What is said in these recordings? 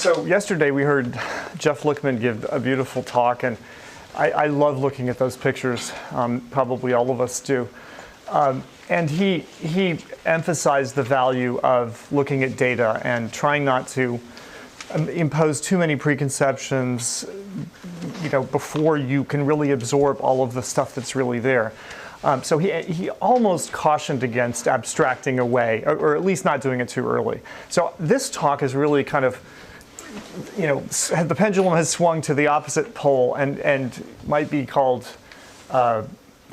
So yesterday we heard Jeff Lichtman give a beautiful talk, and I love looking at those pictures. Probably all of us do. And he emphasized the value of looking at data and trying not to impose too many preconceptions, before you can really absorb all of the stuff that's really there. So he almost cautioned against abstracting away, or at least not doing it too early. So this talk is really kind of, the pendulum has swung to the opposite pole and might be called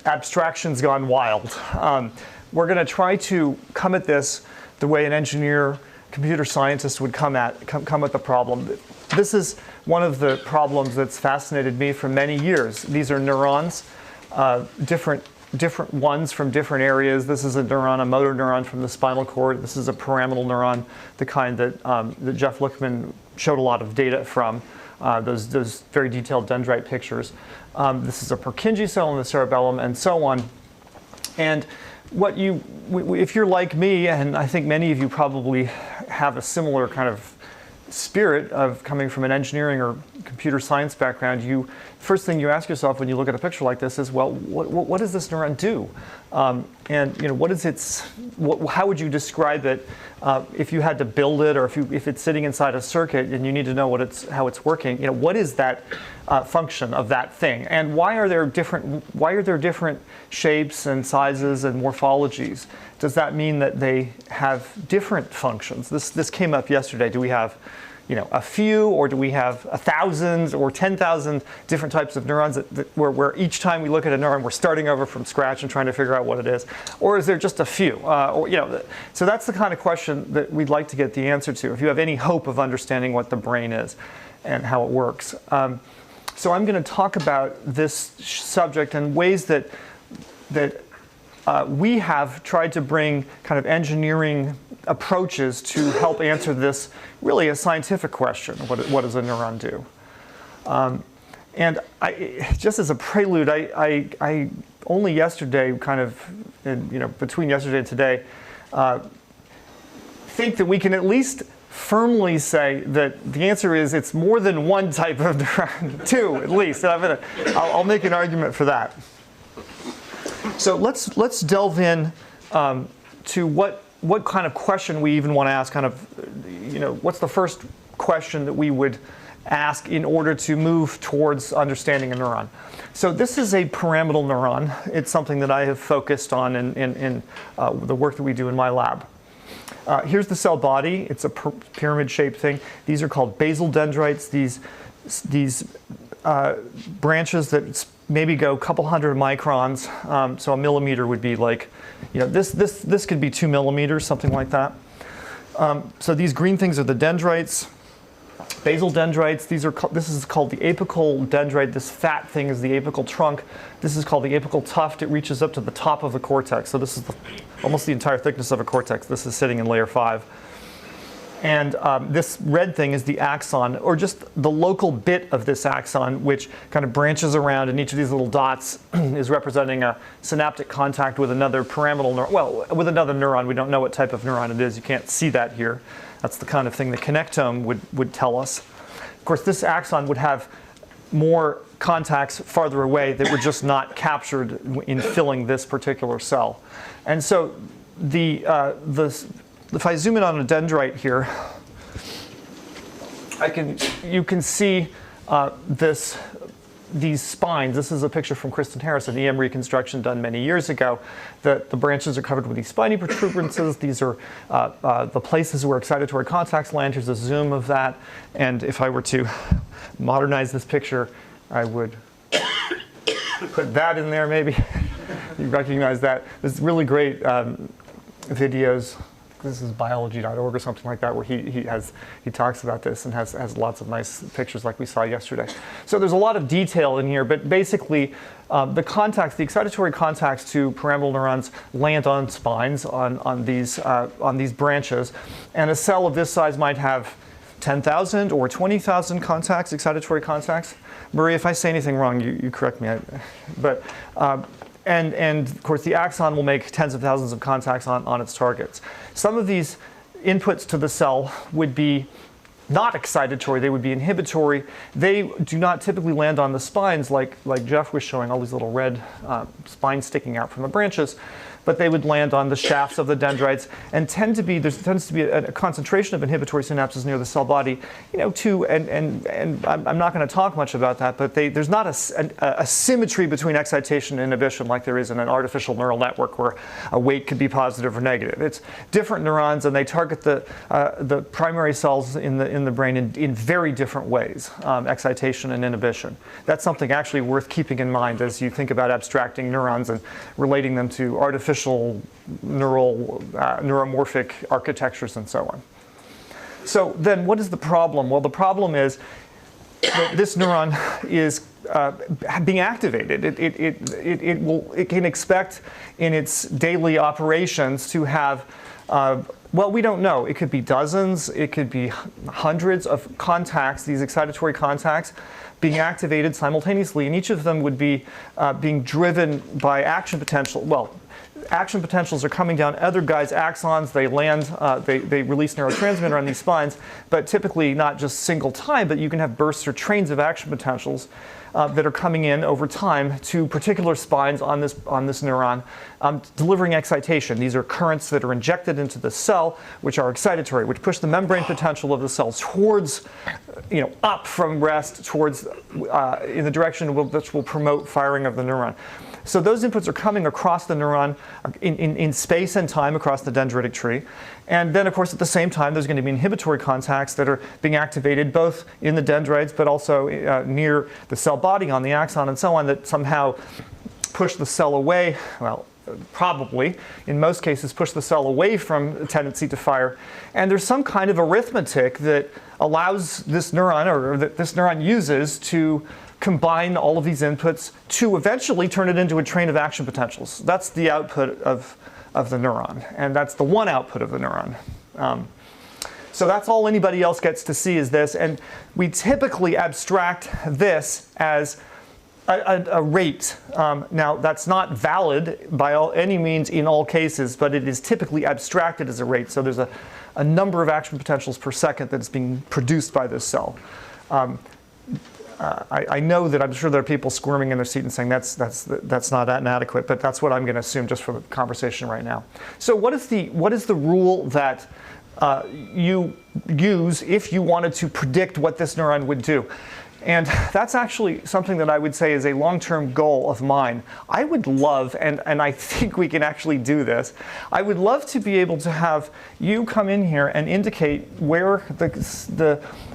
abstractions gone wild. We're going to try to come at this the way an engineer, computer scientist would come at the problem. This is one of the problems that's fascinated me for many years. These are neurons, different ones from different areas. This is a neuron, a motor neuron from the spinal cord. This is a pyramidal neuron, the kind that Jeff Lichtman showed a lot of data from, those very detailed dendrite pictures. This is a Purkinje cell in the cerebellum, and so on. And if you're like me, and I think many of you probably have a similar kind of spirit of coming from an engineering or computer science background, first thing you ask yourself when you look at a picture like this is, well, what does this neuron do? And what is how would you describe it if you had to build it, or if it's sitting inside a circuit and you need to know how it's working? What is that function of that thing, and why are there different shapes and sizes and morphologies? Does that mean that they have different functions? This came up yesterday. Do we have a few, or do we have 1,000 or 10,000 different types of neurons where each time we look at a neuron, we're starting over from scratch and trying to figure out what it is? Or is there just a few? So that's the kind of question that we'd like to get the answer to, if you have any hope of understanding what the brain is and how it works. So I'm going to talk about this subject and ways that we have tried to bring kind of engineering approaches to help answer this, really a scientific question: what does a neuron do? And just as a prelude, I only yesterday, kind of, between yesterday and today, think that we can at least firmly say that the answer is it's more than one type of neuron, two at least. And I'll make an argument for that. So let's delve in to what kind of question we even want to ask. Kind of, what's the first question that we would ask in order to move towards understanding a neuron? So this is a pyramidal neuron. It's something that I have focused on in the work that we do in my lab. Here's the cell body. It's a pyramid-shaped thing. These are called basal dendrites. These branches that maybe go a couple hundred microns. So a millimeter would be like, this could be 2 millimeters, something like that. So these green things are the dendrites, basal dendrites. This is called the apical dendrite. This fat thing is the apical trunk. This is called the apical tuft. It reaches up to the top of the cortex. So this is almost the entire thickness of a cortex. This is sitting in layer 5. And this red thing is the axon, or just the local bit of this axon, which kind of branches around, and each of these little dots is representing a synaptic contact with another pyramidal neuron. Well, with another neuron. We don't know what type of neuron it is. You can't see that here. That's the kind of thing the connectome would tell us. Of course, this axon would have more contacts farther away that were just not captured in filling this particular cell. And so if I zoom in on a dendrite here, you can see these spines. This is a picture from Kristen Harris, an EM reconstruction done many years ago. The branches are covered with these spiny protuberances. These are the places where excitatory contacts land. Here's a zoom of that. And if I were to modernize this picture, I would put that in there maybe. You recognize that. There's really great videos. This is biology.org or something like that, where he talks about this and has lots of nice pictures like we saw yesterday. So there's a lot of detail in here, but basically the excitatory contacts to pyramidal neurons land on spines, on these branches, and a cell of this size might have 10,000 or 20,000 contacts, excitatory contacts. Marie, if I say anything wrong, you correct me. And of course, the axon will make tens of thousands of contacts on its targets. Some of these inputs to the cell would be not excitatory, they would be inhibitory. They do not typically land on the spines like Jeff was showing, all these little red spines sticking out from the branches, but they would land on the shafts of the dendrites and tends to be a concentration of inhibitory synapses near the cell body, and I'm not going to talk much about that, but there's not a symmetry between excitation and inhibition like there is in an artificial neural network where a weight could be positive or negative. It's different neurons, and they target the primary cells in the brain in very different ways, excitation and inhibition. That's something actually worth keeping in mind as you think about abstracting neurons and relating them to artificial neuromorphic architectures and so on. So then what is the problem? Well, the problem is that this neuron is being activated. It can expect in its daily operations to have, well, we don't know. It could be dozens, it could be hundreds of contacts, these excitatory contacts, being activated simultaneously, and each of them would be being driven by action potential. Well, action potentials are coming down other guys' axons. They land, they release neurotransmitter on these spines, but typically not just single time, but you can have bursts or trains of action potentials that are coming in over time to particular spines on this neuron, delivering excitation. These are currents that are injected into the cell, which are excitatory, which push the membrane potential of the cells towards, up from rest, towards in the direction which will promote firing of the neuron. So those inputs are coming across the neuron in space and time across the dendritic tree. And then, of course, at the same time, there's going to be inhibitory contacts that are being activated both in the dendrites but also near the cell body on the axon and so on that somehow push the cell away. Well, probably, in most cases, push the cell away from a tendency to fire. And there's some kind of arithmetic that allows this neuron, or that this neuron uses, to combine all of these inputs to eventually turn it into a train of action potentials. That's the output of the neuron, and that's the one output of the neuron. So that's all anybody else gets to see is this, and we typically abstract this as a rate. Now, that's not valid by any means in all cases, but it is typically abstracted as a rate. So there's a number of action potentials per second that's being produced by this cell. I know that I'm sure there are people squirming in their seat and saying that's not inadequate, but that's what I'm going to assume just for the conversation right now. So what is the rule that you use if you wanted to predict what this neuron would do? And that's actually something that I would say is a long-term goal of mine. I would love, and I think we can actually do this, I would love to be able to have you come in here and indicate where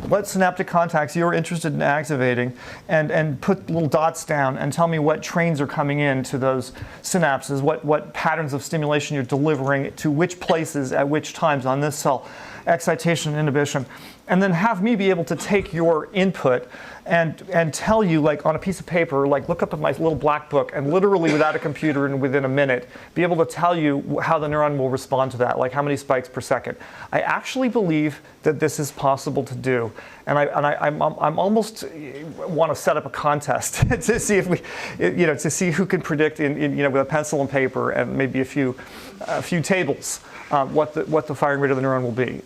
what synaptic contacts you're interested in activating and put little dots down and tell me what trains are coming in to those synapses, what patterns of stimulation you're delivering to which places at which times on this cell, excitation and inhibition. And then have me be able to take your input and tell you, like on a piece of paper, like look up at my little black book, and literally without a computer and within a minute, be able to tell you how the neuron will respond to that, like how many spikes per second. I actually believe that this is possible to do, and I'm almost want to set up a contest to see if we, to see who can predict with a pencil and paper and maybe a few tables what the firing rate of the neuron will be.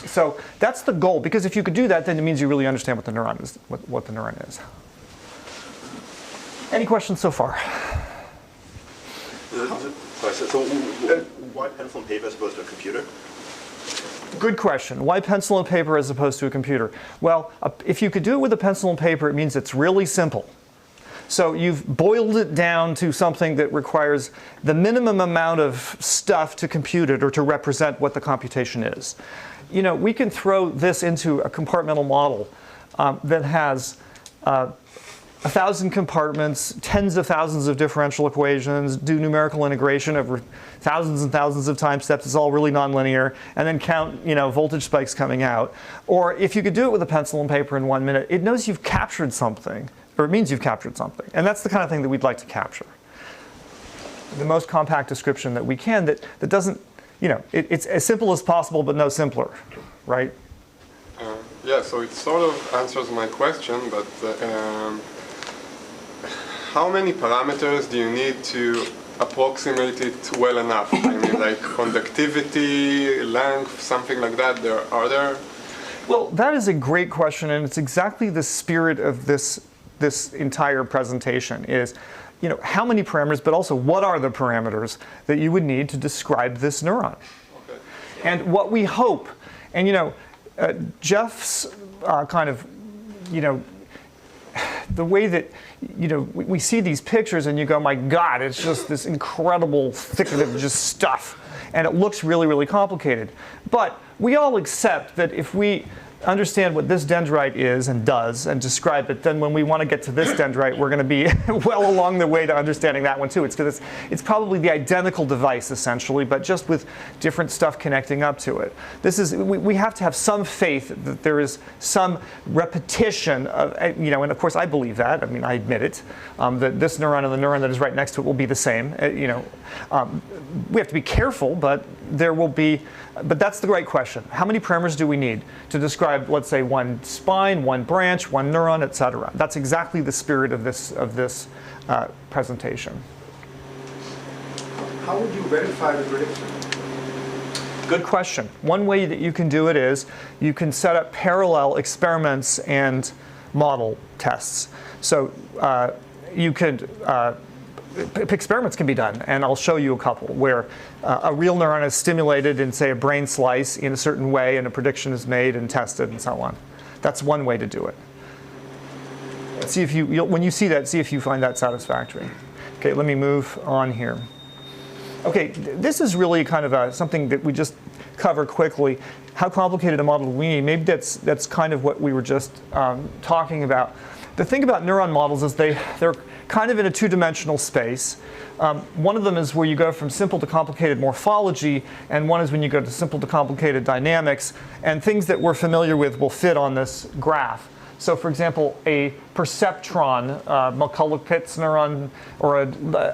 So that's the goal, because if you could do that, then it means you really understand what the neuron is. What the neuron is. Any questions so far? So why pencil and paper as opposed to a computer? Good question. Why pencil and paper as opposed to a computer? Well, if you could do it with a pencil and paper, it means it's really simple. So you've boiled it down to something that requires the minimum amount of stuff to compute it or to represent what the computation is. We can throw this into a compartmental model that has 1,000 compartments, tens of thousands of differential equations, do numerical integration over thousands and thousands of time steps. It's all really nonlinear, and then count, voltage spikes coming out. Or if you could do it with a pencil and paper in 1 minute, it knows you've captured something, or it means you've captured something, and that's the kind of thing that we'd like to capture. The most compact description that we can that doesn't. It's as simple as possible, but no simpler, right? Yeah, so it sort of answers my question, but how many parameters do you need to approximate it well enough? I mean, like conductivity, length, something like that. Are there Well, that is a great question, and it's exactly the spirit of this entire presentation is, how many parameters, but also what are the parameters that you would need to describe this neuron? Okay. And what we hope, and Jeff's kind of, the way that, we see these pictures and you go, my God, it's just this incredible thicket of just stuff. And it looks really, really complicated. But we all accept that if we understand what this dendrite is and does and describe it, then when we want to get to this dendrite, we're going to be well along the way to understanding that one too. It's probably the identical device essentially, but just with different stuff connecting up to it. We have to have some faith that there is some repetition of, and of course I believe that. I mean, I admit it, that this neuron and the neuron that is right next to it will be the same. We have to be careful, but there will be. But that's the right question. How many parameters do we need to describe, let's say, one spine, one branch, one neuron, et cetera? That's exactly the spirit of this presentation. How would you verify the prediction? Good question. One way that you can do it is you can set up parallel experiments and model tests. So you could experiments can be done, and I'll show you a couple where a real neuron is stimulated in, say, a brain slice in a certain way, and a prediction is made and tested and so on. That's one way to do it. See if when you see that, see if you find that satisfactory. Okay, let me move on here. Okay, this is really kind of something that we just cover quickly. How complicated a model do we need? Maybe that's kind of what we were just talking about. The thing about neuron models is they're kind of in a two-dimensional space. One of them is where you go from simple to complicated morphology, and one is when you go to simple to complicated dynamics. And things that we're familiar with will fit on this graph. So for example, a perceptron, McCulloch-Pitts neuron, or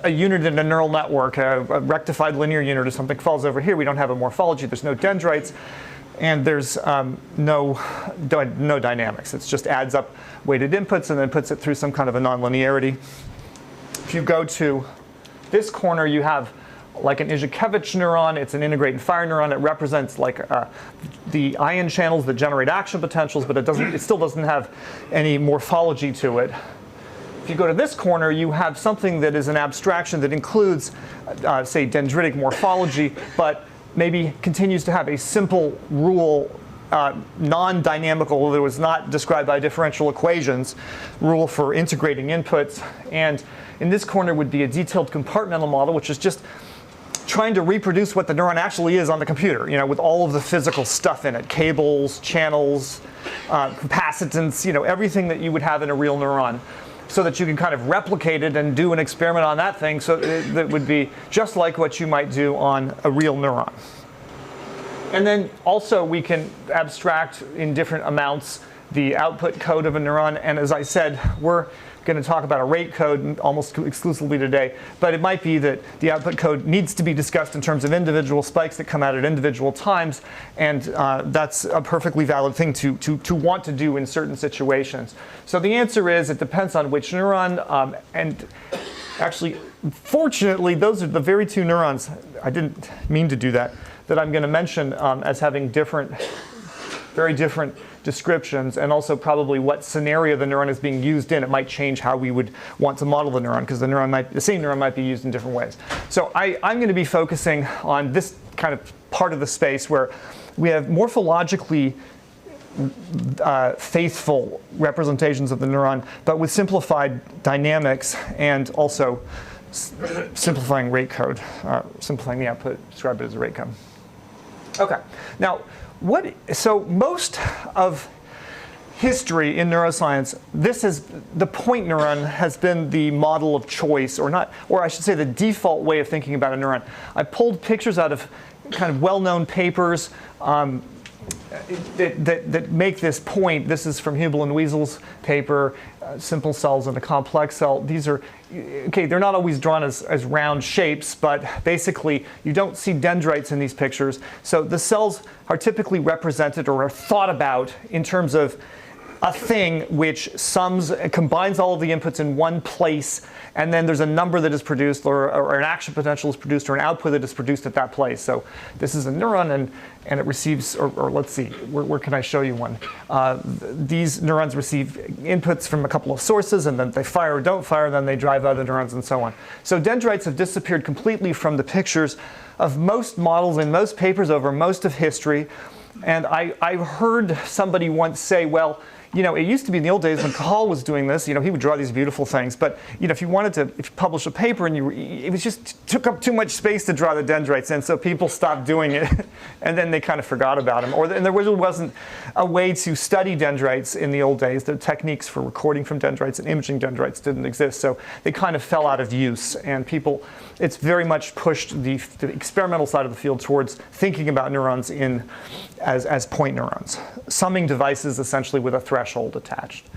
a unit in a neural network, a rectified linear unit or something falls over here. We don't have a morphology. There's no dendrites. And there's no dynamics. It just adds up weighted inputs and then puts it through some kind of a nonlinearity. If you go to this corner, you have like an Izhikevich neuron. It's an integrate and fire neuron. It represents like the ion channels that generate action potentials, but it still doesn't have any morphology to it. If you go to this corner, you have something that is an abstraction that includes, say, dendritic morphology, but maybe continues to have a simple rule, non-dynamical, that was not described by differential equations, rule for integrating inputs. And in this corner would be a detailed compartmental model, which is just trying to reproduce what the neuron actually is on the computer, with all of the physical stuff in it, cables, channels, capacitance, everything that you would have in a real neuron, so that you can kind of replicate it and do an experiment on that thing so that would be just like what you might do on a real neuron. And then also we can abstract in different amounts the output code of a neuron. And as I said, we're going to talk about a rate code almost exclusively today. But it might be that the output code needs to be discussed in terms of individual spikes that come out at individual times. And that's a perfectly valid thing to want to do in certain situations. So the answer is it depends on which neuron. And actually, fortunately, those are the very two neurons, I didn't mean to do that I'm going to mention as having very different descriptions, and also probably what scenario the neuron is being used in. It might change how we would want to model the neuron, because the same neuron might be used in different ways. So I'm going to be focusing on this kind of part of the space where we have morphologically faithful representations of the neuron, but with simplified dynamics and also simplifying rate code, simplifying the output, describe it as a rate code. Okay, now so most of history in neuroscience, the point neuron has been the model of choice, or I should say the default way of thinking about a neuron. I pulled pictures out of kind of well-known papers that make this point. This is from Hubel and Wiesel's paper, simple cells in a complex cell. These are, okay, they're not always drawn as round shapes, but basically you don't see dendrites in these pictures. So the cells are typically represented or are thought about in terms of a thing which combines all of the inputs in one place, and then there's a number that is produced, or an action potential is produced, or an output that is produced at that place. So this is a neuron, and it receives, or let's see, where can I show you one? These neurons receive inputs from a couple of sources, and then they fire or don't fire, and then they drive other neurons, and so on. So dendrites have disappeared completely from the pictures of most models in most papers over most of history. And I heard somebody once say, well, it used to be in the old days when Cahal was doing this, he would draw these beautiful things. But, if you wanted to, if you publish a paper and it was just took up too much space to draw the dendrites in, so people stopped doing it. And then they kind of forgot about them. And there really wasn't a way to study dendrites in the old days. The techniques for recording from dendrites and imaging dendrites didn't exist. So they kind of fell out of use. And it's very much pushed the experimental side of the field towards thinking about neurons as point neurons. Summing devices essentially with a threshold attached.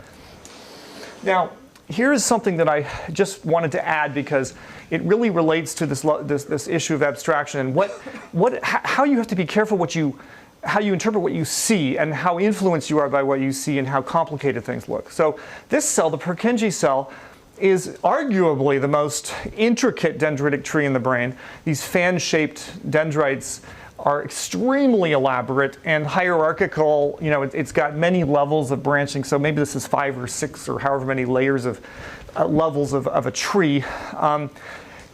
Now, here's something that I just wanted to add because it really relates to this issue of abstraction and how you have to be careful how you interpret what you see and how influenced you are by what you see and how complicated things look. So this cell, the Purkinje cell, is arguably the most intricate dendritic tree in the brain. These fan-shaped dendrites are extremely elaborate and hierarchical. It's got many levels of branching, so maybe this is 5 or 6 or however many layers of levels of a tree.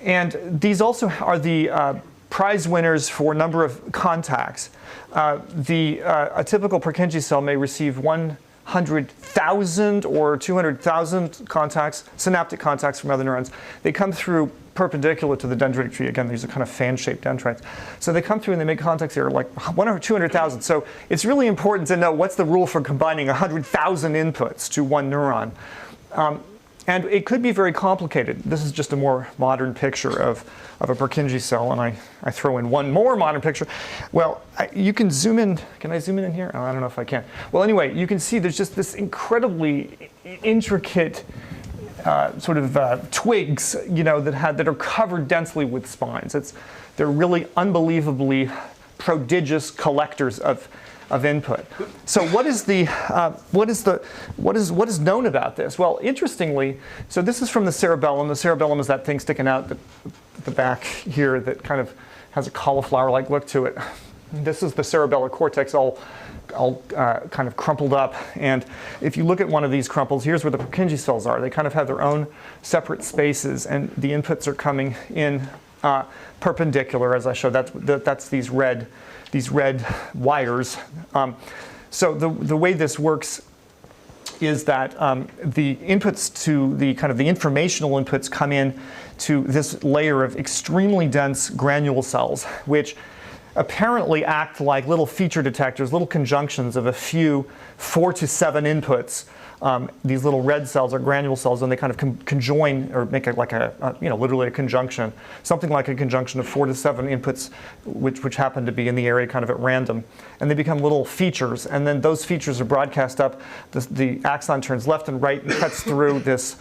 And these also are the prize winners for a number of contacts. A typical Purkinje cell may receive 100,000 or 200,000 contacts, synaptic contacts from other neurons. They come through perpendicular to the dendritic tree. Again, these are kind of fan-shaped dendrites. So they come through and they make contacts here like 100 or 200,000. So it's really important to know what's the rule for combining 100,000 inputs to one neuron. And it could be very complicated. This is just a more modern picture of a Purkinje cell, and I throw in one more modern picture. Well, you can zoom in. Can I zoom in here? Oh, I don't know if I can. Well, anyway, you can see there's just this incredibly intricate sort of twigs, that are covered densely with spines. They're really unbelievably prodigious collectors of input. So what is known about this? Well, interestingly, so this is from the cerebellum. The cerebellum is that thing sticking out at the back here that kind of has a cauliflower-like look to it. This is the cerebellar cortex, all kind of crumpled up. And if you look at one of these crumples, here's where the Purkinje cells are. They kind of have their own separate spaces, and the inputs are coming in perpendicular, as I showed. That's these red wires. So the way this works is that the inputs to the kind of the informational inputs come in to this layer of extremely dense granule cells, which apparently act like little feature detectors, little conjunctions of a few 4 to 7 inputs. These little red cells are granule cells, and they kind of conjoin or make literally a conjunction, something like a conjunction of 4 to 7 inputs, which happen to be in the area kind of at random, and they become little features. And then those features are broadcast up. The axon turns left and right and cuts through this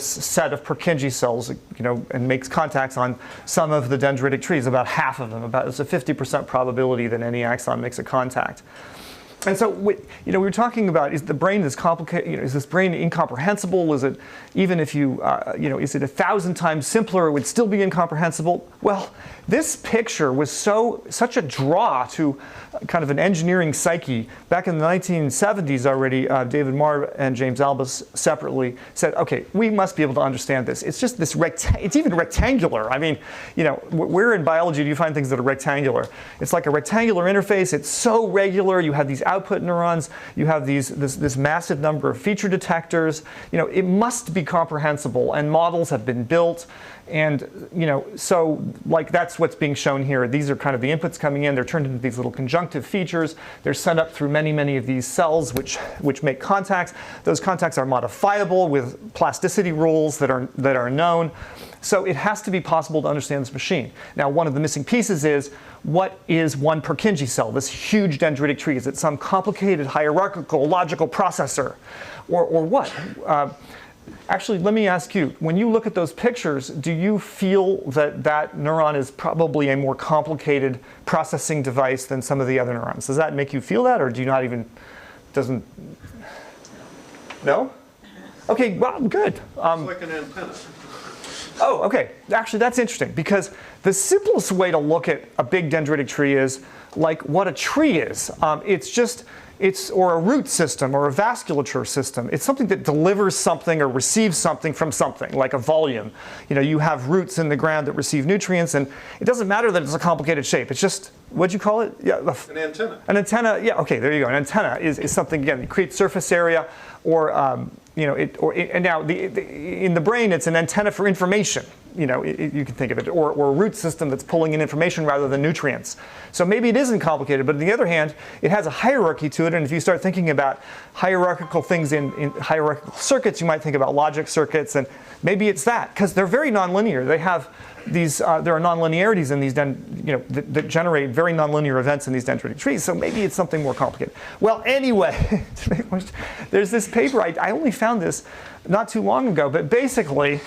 set of Purkinje cells, and makes contacts on some of the dendritic trees, about half of them. It's a 50% probability that any axon makes a contact. And so, we were talking about, is the brain this complicated? Is this brain incomprehensible? Is it, even if is it 1,000 times simpler, it would still be incomprehensible? Well, this picture was such a draw to kind of an engineering psyche. Back in the 1970s already, David Marr and James Albus separately said, okay, we must be able to understand this. It's just this it's even rectangular. I mean, where in biology do you find things that are rectangular? It's like a rectangular interface. It's so regular. You have these output neurons. You have this massive number of feature detectors. It must be comprehensible, and models have been built. And so that's what's being shown here. These are kind of the inputs coming in. They're turned into these little conjunctive features. They're sent up through many of these cells, which make contacts. Those contacts are modifiable with plasticity rules that are known. So it has to be possible to understand this machine. Now, one of the missing pieces is, what is one Purkinje cell, this huge dendritic tree? Is it some complicated hierarchical logical processor, or what? Actually, let me ask you, when you look at those pictures, do you feel that neuron is probably a more complicated processing device than some of the other neurons? Does that make you feel that, or do you not even, No? Okay, well, good. It's like an antenna. Oh, okay. Actually, that's interesting because the simplest way to look at a big dendritic tree is like what a tree is. Or a root system or a vasculature system. It's something that delivers something or receives something from something, like a volume. You have roots in the ground that receive nutrients, and it doesn't matter that it's a complicated shape. It's just, what'd you call it? Yeah, An antenna. An antenna, yeah, okay, there you go. An antenna is something, again, that creates surface area, or, and now in the brain, it's an antenna for information. You can think of it, or a root system that's pulling in information rather than nutrients. So maybe it isn't complicated, but on the other hand, it has a hierarchy to it, and if you start thinking about hierarchical things in hierarchical circuits, you might think about logic circuits, and maybe it's that, because they're very nonlinear. They have these, there are nonlinearities in these, that generate very nonlinear events in these dendritic trees, so maybe it's something more complicated. Well, anyway, there's this paper, I only found this not too long ago, but basically,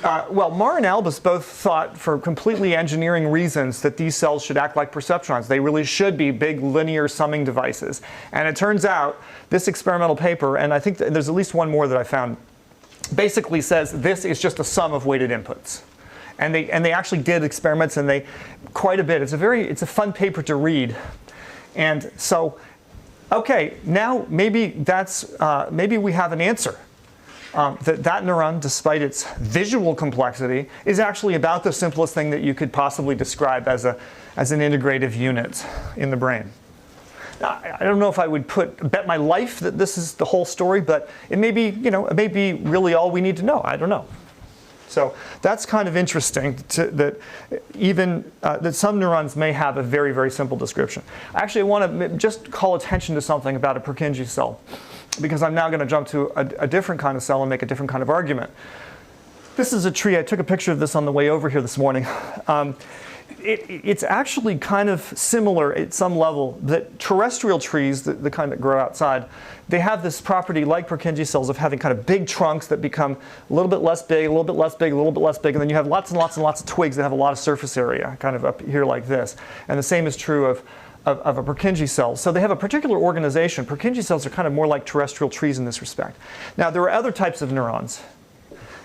Marr and Albus both thought for completely engineering reasons that these cells should act like perceptrons. They really should be big linear summing devices. And it turns out this experimental paper, and I think there's at least one more that I found, basically says this is just a sum of weighted inputs. And they actually did experiments, and quite a bit. It's a fun paper to read. And so, okay, now maybe maybe we have an answer. That neuron, despite its visual complexity, is actually about the simplest thing that you could possibly describe as an integrative unit in the brain. Now, I don't know if I would bet my life that this is the whole story, but it may be, it may be really all we need to know. I don't know. So that's kind of interesting that some neurons may have a very, very simple description. Actually, I want to just call attention to something about a Purkinje cell, because I'm now going to jump to a different kind of cell and make a different kind of argument. This is a tree. I took a picture of this on the way over here this morning. It's actually kind of similar at some level that terrestrial trees, the kind that grow outside, they have this property like Purkinje cells of having kind of big trunks that become a little bit less big, a little bit less big, a little bit less big, and then you have lots and lots and lots of twigs that have a lot of surface area, kind of up here like this. And the same is true of a Purkinje cell. So they have a particular organization. Purkinje cells are kind of more like terrestrial trees in this respect. Now, there are other types of neurons,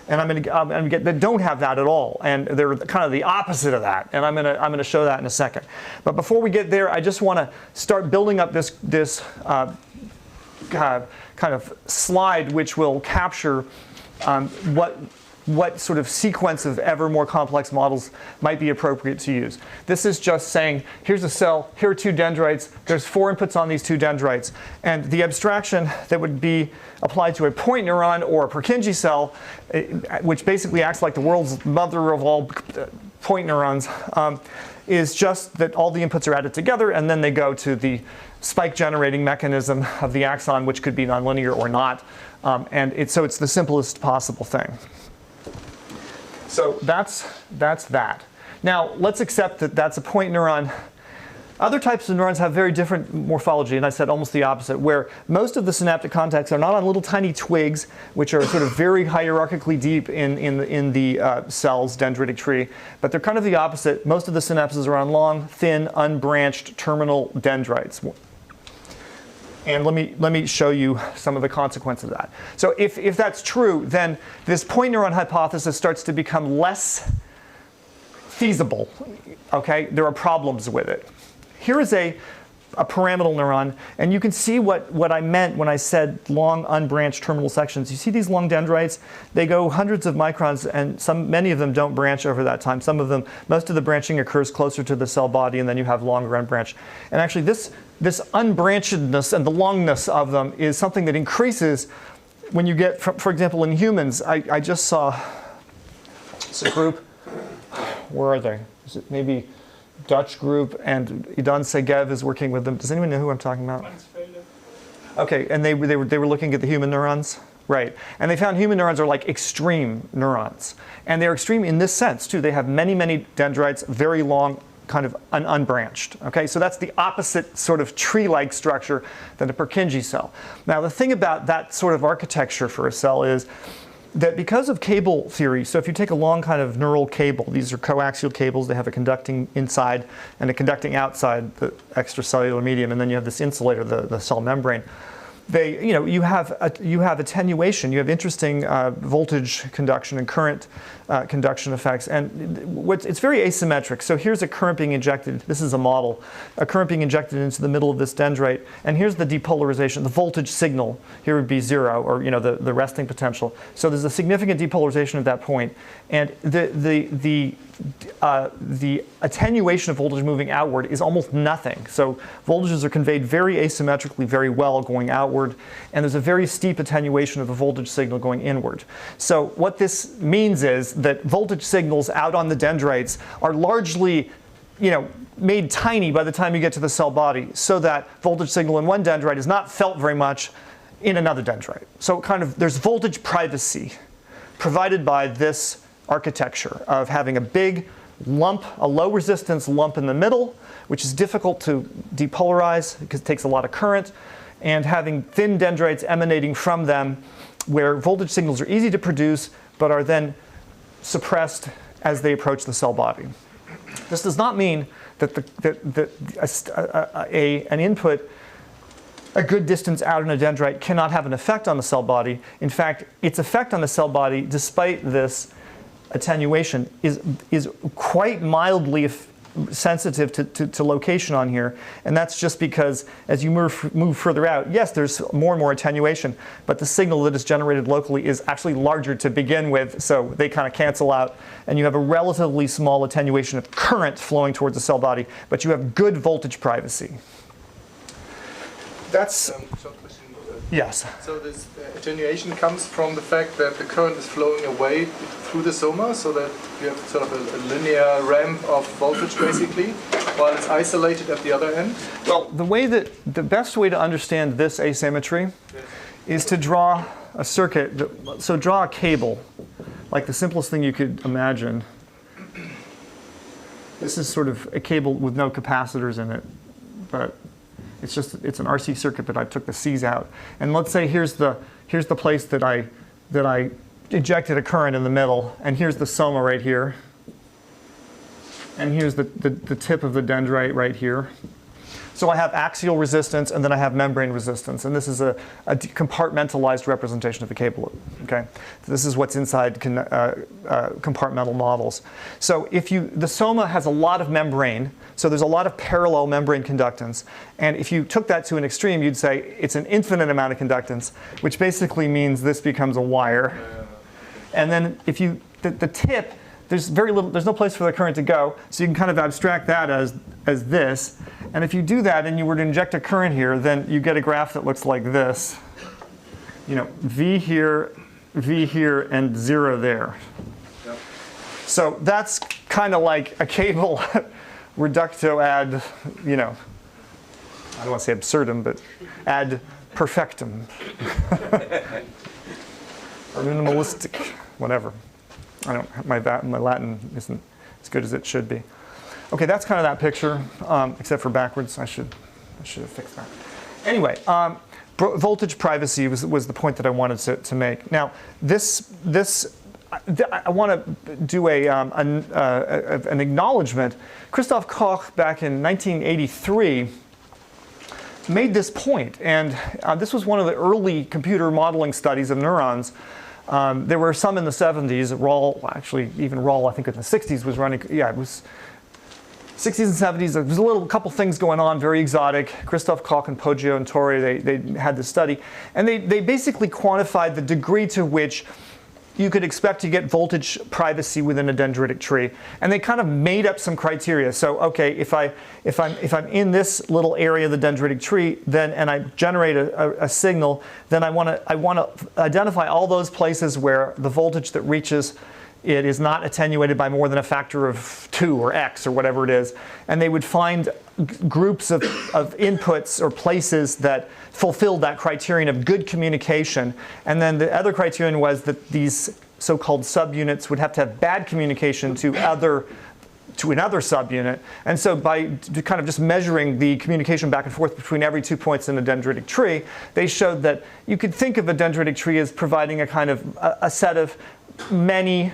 and I'm going to get that don't have that at all, and they're kind of the opposite of that. And I'm going to show that in a second. But before we get there, I just want to start building up this kind of slide, which will capture what sort of sequence of ever more complex models might be appropriate to use. This is just saying, here's a cell, here are two dendrites, there's 4 inputs on these 2 dendrites. And the abstraction that would be applied to a point neuron or a Purkinje cell, which basically acts like the world's mother of all point neurons, is just that all the inputs are added together, and then they go to the spike generating mechanism of the axon, which could be nonlinear or not. So it's the simplest possible thing. So that's that. Now, let's accept that that's a point neuron. Other types of neurons have very different morphology, and I said almost the opposite, where most of the synaptic contacts are not on little tiny twigs, which are sort of very hierarchically deep in the cell's dendritic tree, but they're kind of the opposite. Most of the synapses are on long, thin, unbranched terminal dendrites. And let me show you some of the consequences of that. So if that's true, then this point neuron hypothesis starts to become less feasible. Okay, there are problems with it. Here is a pyramidal neuron, and you can see what I meant when I said long unbranched terminal sections. You see these long dendrites? They go hundreds of microns, and many of them don't branch over that time. Most of the branching occurs closer to the cell body, and then you have longer unbranched. And actually, this unbranchedness and the longness of them is something that increases when you get, for example, in humans. I just saw a group. Where are they? Is it maybe Dutch group, and Idan Segev is working with them. Does anyone know who I'm talking about? Okay, and they were looking at the human neurons, right? And they found human neurons are like extreme neurons, and they're extreme in this sense too. They have many dendrites, very long, kind of unbranched. Okay, so that's the opposite sort of tree-like structure than a Purkinje cell. Now, the thing about that sort of architecture for a cell is that because of cable theory, so if you take a long kind of neural cable, these are coaxial cables, they have a conducting inside and a conducting outside the extracellular medium, and then you have this insulator, the cell membrane. you have attenuation, you have interesting voltage conduction and current conduction effects, and it's very asymmetric. So here's a current being injected. This is a model, a current being injected into the middle of this dendrite, and here's the depolarization. The voltage signal here would be 0, or the resting potential. So there's a significant depolarization at that point, and the attenuation of voltage moving outward is almost nothing. So voltages are conveyed very asymmetrically, very well going outward, and there's a very steep attenuation of the voltage signal going inward. So what this means is that voltage signals out on the dendrites are largely made tiny by the time you get to the cell body, so that voltage signal in one dendrite is not felt very much in another dendrite. So there's voltage privacy provided by this architecture of having a big lump, a low resistance lump in the middle, which is difficult to depolarize because it takes a lot of current, and having thin dendrites emanating from them where voltage signals are easy to produce but are then suppressed as they approach the cell body. This does not mean that an input a good distance out in a dendrite cannot have an effect on the cell body. In fact, its effect on the cell body, despite this attenuation, is quite mildly sensitive to location on here, and that's just because as you move further out, yes, there's more and more attenuation, but the signal that is generated locally is actually larger to begin with, so they kind of cancel out, and you have a relatively small attenuation of current flowing towards the cell body, but you have good voltage privacy. That's yes. So this attenuation comes from the fact that the current is flowing away through the soma, so that you have sort of a linear ramp of voltage basically, while it's isolated at the other end. Well, the best way to understand this asymmetry is to draw a circuit. So draw a cable, like the simplest thing you could imagine. This is sort of a cable with no capacitors in it, but it's an RC circuit, but I took the C's out. And let's say here's the place that I injected a current in the middle, and here's the soma right here, and here's the tip of the dendrite right here. So I have axial resistance, and then I have membrane resistance, and this is a compartmentalized representation of the cable. Okay, this is what's inside compartmental models. So the soma has a lot of membrane, so there's a lot of parallel membrane conductance, and if you took that to an extreme, you'd say it's an infinite amount of conductance, which basically means this becomes a wire. And then if the tip, there's no place for the current to go, so you can kind of abstract that as this. And if you do that and you were to inject a current here, then you get a graph that looks like this. V here, and 0 there. Yep. So that's kind of like a cable reducto ad, I don't want to say absurdum, but ad perfectum. Or minimalistic, whatever. My Latin isn't as good as it should be. Okay, that's kind of that picture, except for backwards. I should have fixed that. Anyway, voltage privacy was the point that I wanted to make. Now, I want to do an acknowledgement. Christoph Koch, back in 1983, made this point, and this was one of the early computer modeling studies of neurons. There were some in the 70s. Even Rawl, I think in the 60s was running. Yeah, it was 60s and 70s. There was a couple things going on, very exotic. Christoph Koch and Poggio and Torre, they had this study, and they basically quantified the degree to which you could expect to get voltage privacy within a dendritic tree, and they kind of made up some criteria. So, okay, if I'm in this little area of the dendritic tree, and I generate a signal, then I want to identify all those places where the voltage that reaches it is not attenuated by more than a factor of 2 or x or whatever it is, and they would find groups of inputs or places that fulfilled that criterion of good communication. And then the other criterion was that these so-called subunits would have to have bad communication to another subunit. And so by kind of just measuring the communication back and forth between every 2 points in a dendritic tree, they showed that you could think of a dendritic tree as providing a kind of a set of many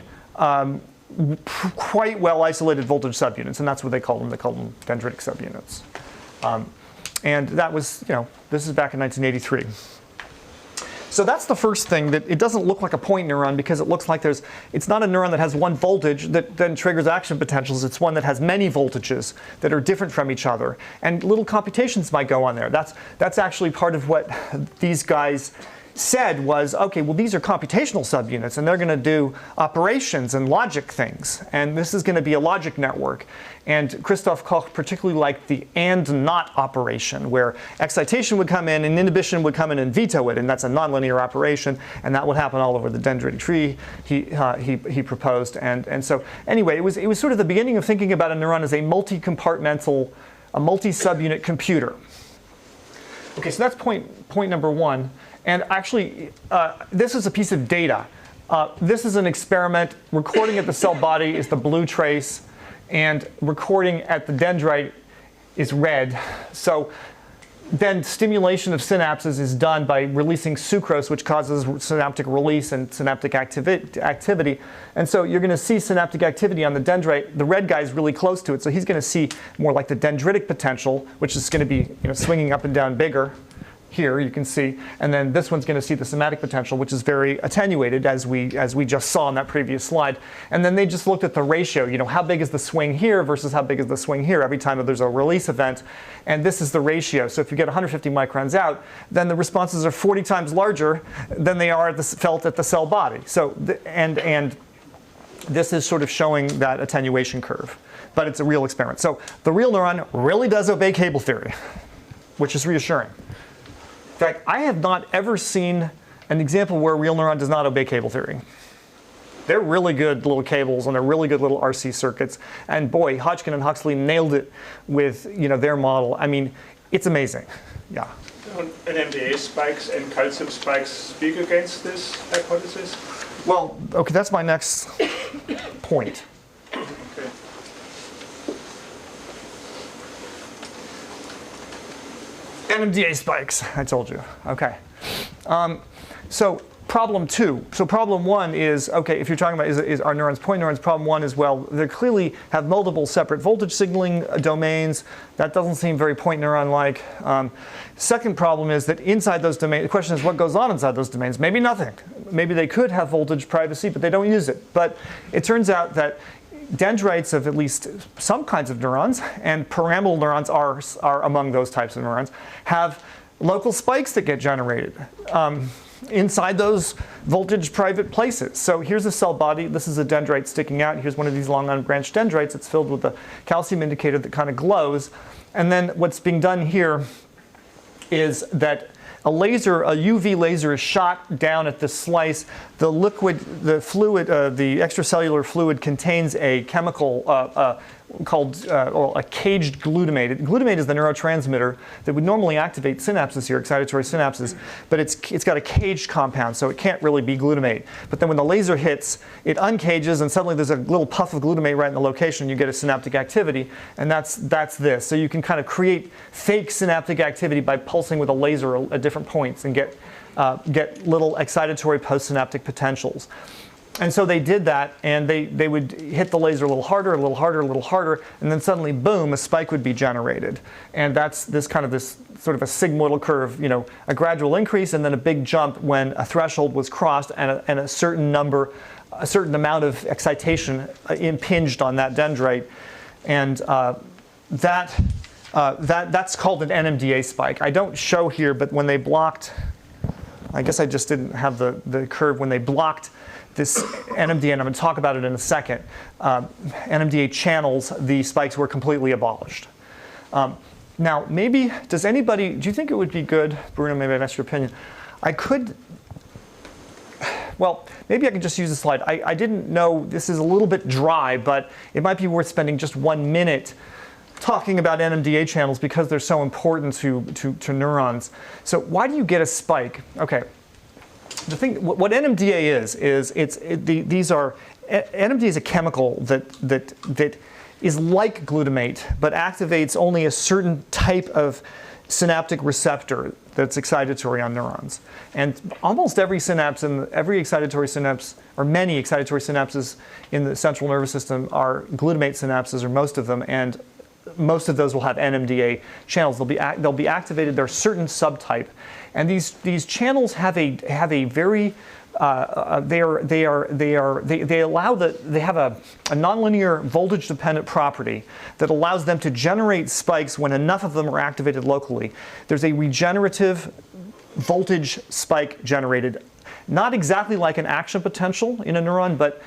quite well-isolated voltage subunits, and that's what they called them. They called them dendritic subunits. And that was, this is back in 1983. So that's the first thing, that it doesn't look like a point neuron because it looks like it's not a neuron that has one voltage that then triggers action potentials. It's one that has many voltages that are different from each other. And little computations might go on there. That's actually part of what these guys said was, okay, well, these are computational subunits, and they're going to do operations and logic things. And this is going to be a logic network. And Christoph Koch particularly liked the and not operation, where excitation would come in and inhibition would come in and veto it. And that's a nonlinear operation. And that would happen all over the dendritic tree, he proposed. And so anyway, it was sort of the beginning of thinking about a neuron as a multi-compartmental, a multi-subunit computer. Okay, so that's point number one. And actually, this is a piece of data. This is an experiment. Recording at the cell body is the blue trace, and recording at the dendrite is red. So then stimulation of synapses is done by releasing sucrose, which causes synaptic release and synaptic activity. And so you're going to see synaptic activity on the dendrite. The red guy is really close to it, so he's going to see more like the dendritic potential, which is going to be swinging up and down bigger. Here you can see, and then this one's going to see the somatic potential, which is very attenuated, as we just saw in that previous slide. And then they just looked at the ratio. How big is the swing here versus how big is the swing here every time that there's a release event, and this is the ratio. So if you get 150 microns out, then the responses are 40 times larger than they are felt at the cell body. So and this is sort of showing that attenuation curve, but it's a real experiment. So the real neuron really does obey cable theory, which is reassuring. In fact, I have not ever seen an example where a real neuron does not obey cable theory. They're really good little cables, and they're really good little RC circuits. And boy, Hodgkin and Huxley nailed it with their model. I mean, it's amazing. Yeah. NMDA spikes and calcium spikes speak against this hypothesis? Well, okay, that's my next point. Okay. NMDA spikes, I told you. Okay. So problem two. So problem one is, okay, if you're talking about is our neurons point neurons, problem one is, well, they clearly have multiple separate voltage signaling domains. That doesn't seem very point neuron-like. Second problem is that inside those domains, the question is what goes on inside those domains? Maybe nothing. Maybe they could have voltage privacy, but they don't use it. But it turns out that dendrites of at least some kinds of neurons, and pyramidal neurons are among those types of neurons, have local spikes that get generated inside those voltage private places. So here's a cell body. This is a dendrite sticking out. Here's one of these long unbranched dendrites. It's filled with a calcium indicator that kind of glows. And then what's being done here is that a UV laser is shot down at this slice. The fluid, the extracellular fluid contains a chemical called a caged glutamate. Glutamate is the neurotransmitter that would normally activate synapses here, excitatory synapses, but it's got a caged compound, so it can't really be glutamate. But then when the laser hits, it uncages, and suddenly there's a little puff of glutamate right in the location. You get a synaptic activity, and that's this. So you can kind of create fake synaptic activity by pulsing with a laser at different points and get little excitatory postsynaptic potentials. And so they did that, and they would hit the laser a little harder, a little harder, a little harder, and then suddenly, boom, a spike would be generated. And that's this sort of a sigmoidal curve, a gradual increase and then a big jump when a threshold was crossed and a certain amount of excitation impinged on that dendrite. And that's called an NMDA spike. I don't show here, but when they blocked, I guess I just didn't have the curve, when they blocked this NMDA, and I'm going to talk about it in a second, NMDA channels, the spikes were completely abolished. Now, maybe, do you think it would be good, Bruno, maybe I've asked your opinion, maybe I could just use the slide. I didn't know, this is a little bit dry, but it might be worth spending just 1 minute talking about NMDA channels because they're so important to neurons. So why do you get a spike? Okay. The thing, what NMDA NMDA is a chemical that is like glutamate, but activates only a certain type of synaptic receptor that's excitatory on neurons. And almost every synapse and every excitatory synapse, or many excitatory synapses in the central nervous system, are glutamate synapses, or most of them. And most of those will have NMDA channels. They'll be activated. They're a certain subtype, and these channels have a very they have a nonlinear voltage dependent property that allows them to generate spikes when enough of them are activated locally. There's a regenerative voltage spike generated, not exactly like an action potential in a neuron, but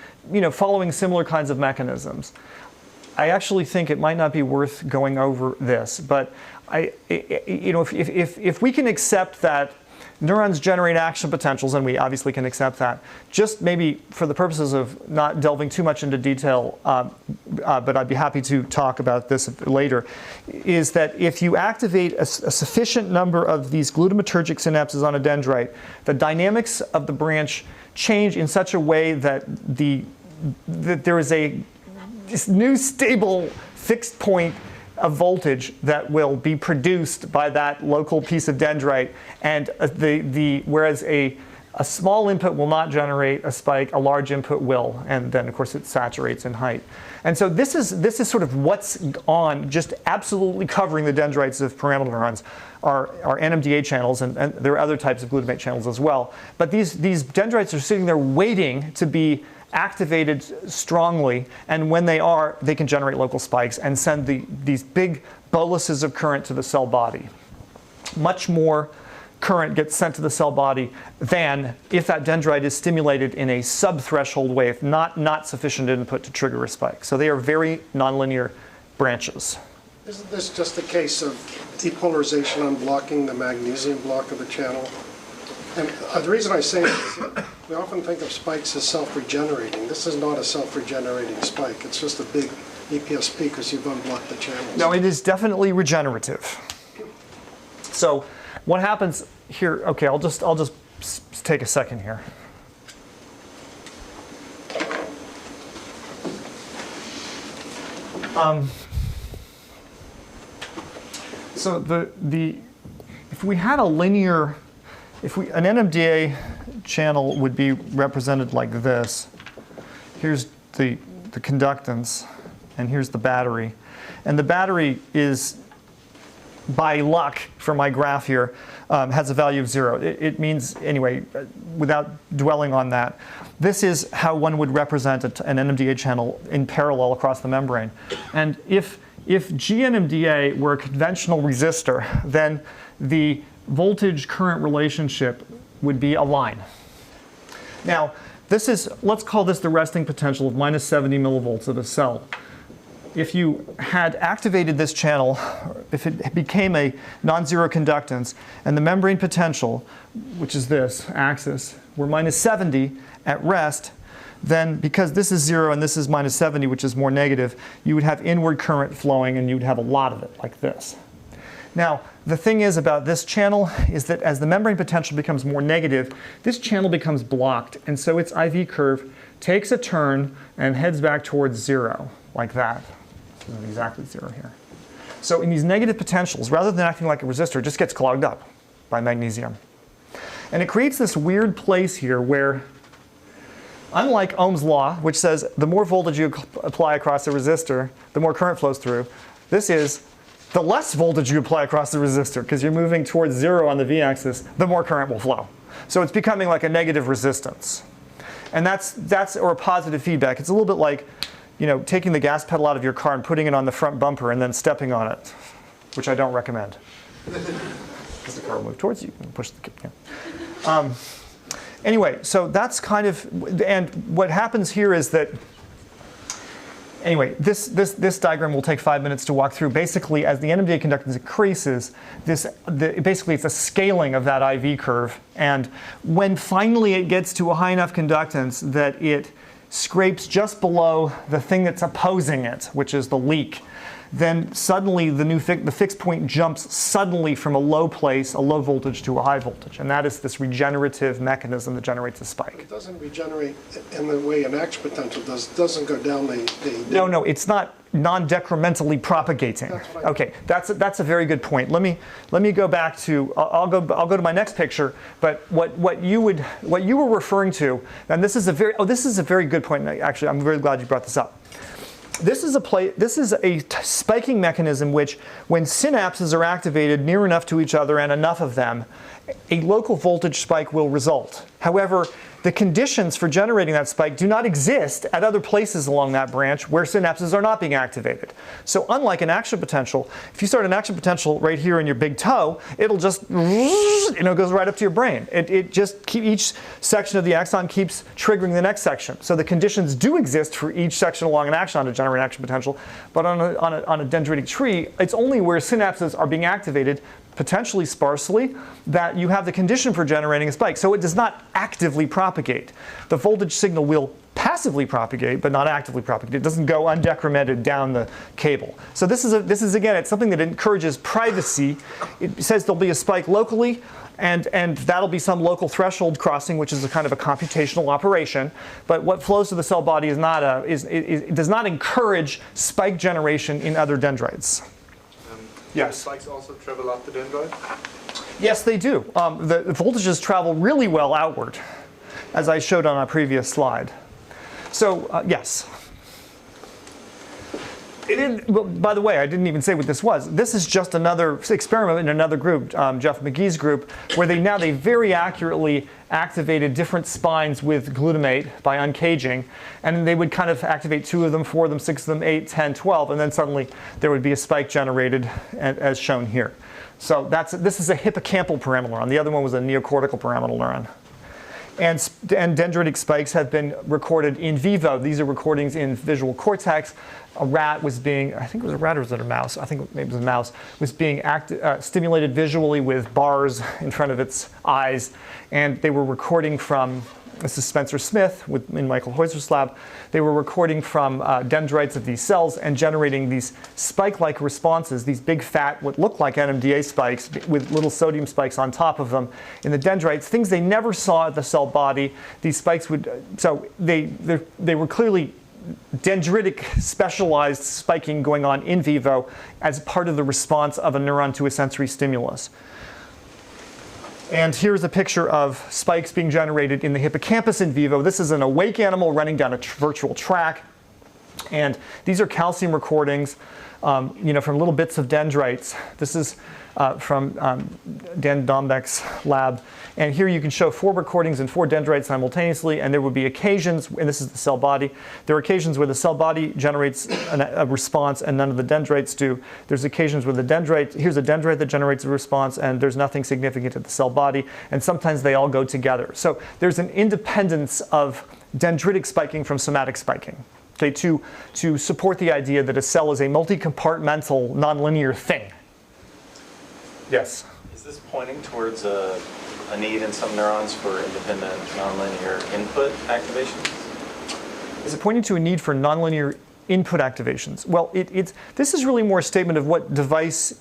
following similar kinds of mechanisms. I actually think it might not be worth going over this, but if we can accept that neurons generate action potentials, and we obviously can accept that, just maybe for the purposes of not delving too much into detail, but I'd be happy to talk about this later, is that if you activate a sufficient number of these glutamatergic synapses on a dendrite, the dynamics of the branch change in such a way that there is this new stable fixed point of voltage that will be produced by that local piece of dendrite, and whereas a small input will not generate a spike, a large input will, and then of course it saturates in height. And so this is sort of what's on, just absolutely covering the dendrites of pyramidal neurons are NMDA channels, and there are other types of glutamate channels as well. But these dendrites are sitting there waiting to be activated strongly, and when they are, they can generate local spikes and send these big boluses of current to the cell body. Much more current gets sent to the cell body than if that dendrite is stimulated in a sub-threshold way, if not sufficient input to trigger a spike. So they are very nonlinear branches. Isn't this just a case of depolarization unblocking the magnesium block of the channel? And the reason I say this is that we often think of spikes as self-regenerating. This is not a self-regenerating spike. It's just a big EPSP because you've unblocked the channels. No, it is definitely regenerative. So what happens here? Okay, I'll just take a second here. So if we had a linear, an NMDA channel would be represented like this. Here's the conductance, and here's the battery. And the battery is, by luck for my graph here, has a value of 0. It means, anyway, without dwelling on that, this is how one would represent an NMDA channel in parallel across the membrane. And if GNMDA were a conventional resistor, then the voltage-current relationship would be a line. Now, let's call this the resting potential of minus 70 millivolts of a cell. If you had activated this channel, if it became a non-zero conductance, and the membrane potential, which is this axis, were minus 70 at rest, then because this is 0 and this is minus 70, which is more negative, you would have inward current flowing, and you would have a lot of it, like this. Now, the thing is about this channel is that as the membrane potential becomes more negative, this channel becomes blocked, and so its IV curve takes a turn and heads back towards 0, like that. So exactly 0 here. So in these negative potentials, rather than acting like a resistor, it just gets clogged up by magnesium. And it creates this weird place here where, unlike Ohm's law, which says the more voltage you apply across a resistor, the more current flows through, this is the less voltage you apply across the resistor, because you're moving towards 0 on the v-axis, the more current will flow. So it's becoming like a negative resistance. And that's or a positive feedback. It's a little bit like, taking the gas pedal out of your car and putting it on the front bumper and then stepping on it, which I don't recommend. Because the car will move towards you and push the anyway, so that's kind of, and what happens here is that, anyway, this diagram will take 5 minutes to walk through. Basically, as the NMDA conductance increases, basically it's a scaling of that IV curve. And when finally it gets to a high enough conductance that it scrapes just below the thing that's opposing it, which is the leak, then suddenly the fixed point jumps suddenly from a low place, a low voltage, to a high voltage. And that is this regenerative mechanism that generates a spike. It doesn't regenerate in the way an action potential does. It doesn't go down the No, it's not non-decrementally propagating. Okay, that's a very good point. Let me go back to, I'll go to my next picture, but what you were referring to, and this is a very good point, actually. I'm very glad you brought this up. this is a spiking mechanism which, when synapses are activated near enough to each other and enough of them, a local voltage spike will result. However, the conditions for generating that spike do not exist at other places along that branch where synapses are not being activated. So unlike an action potential, if you start an action potential right here in your big toe, it'll just, goes right up to your brain. Each section of the axon keeps triggering the next section. So the conditions do exist for each section along an axon to generate an action potential, but on a dendritic tree, it's only where synapses are being activated, potentially sparsely, that you have the condition for generating a spike. So it does not actively propagate. The voltage signal will passively propagate, but not actively propagate. It doesn't go undecremented down the cable. So this is again, it's something that encourages privacy. It says there'll be a spike locally, and that'll be some local threshold crossing, which is a kind of a computational operation. But what flows to the cell body it does not encourage spike generation in other dendrites. Yes. Spikes also travel up the dendrite? Yes, they do. The voltages travel really well outward, as I showed on a previous slide. So, yes. Well, by the way, I didn't even say what this was. This is just another experiment in another group, Jeff McGee's group, where they very accurately activated different spines with glutamate by uncaging, and they would kind of activate 2 of them, 4 of them, 6 of them, 8, 10, 12, and then suddenly there would be a spike generated, as shown here. So this is a hippocampal pyramidal neuron. The other one was a neocortical pyramidal neuron. And dendritic spikes have been recorded in vivo. These are recordings in visual cortex. A rat was being, I think it was a rat or was it a mouse? I think maybe it was a mouse, was being stimulated visually with bars in front of its eyes. And they were recording from, this is Spencer Smith in Michael Heuser's lab. They were recording from dendrites of these cells and generating these spike-like responses, these big fat, what look like NMDA spikes with little sodium spikes on top of them in the dendrites, things they never saw at the cell body. These spikes so they were clearly dendritic specialized spiking going on in vivo as part of the response of a neuron to a sensory stimulus. And here's a picture of spikes being generated in the hippocampus in vivo. This is an awake animal running down a virtual track. And these are calcium recordings from little bits of dendrites. This is from Dan Dombek's lab. And here you can show 4 recordings and 4 dendrites simultaneously. And there would be occasions, and this is the cell body, there are occasions where the cell body generates a response and none of the dendrites do. There's occasions where here's a dendrite that generates a response and there's nothing significant at the cell body. And sometimes they all go together. So there's an independence of dendritic spiking from somatic spiking. Okay, to support the idea that a cell is a multi-compartmental, nonlinear thing. Yes? Is this pointing towards a need in some neurons for independent, nonlinear input activations? Is it pointing to a need for nonlinear input activations? Well, this is really more a statement of what device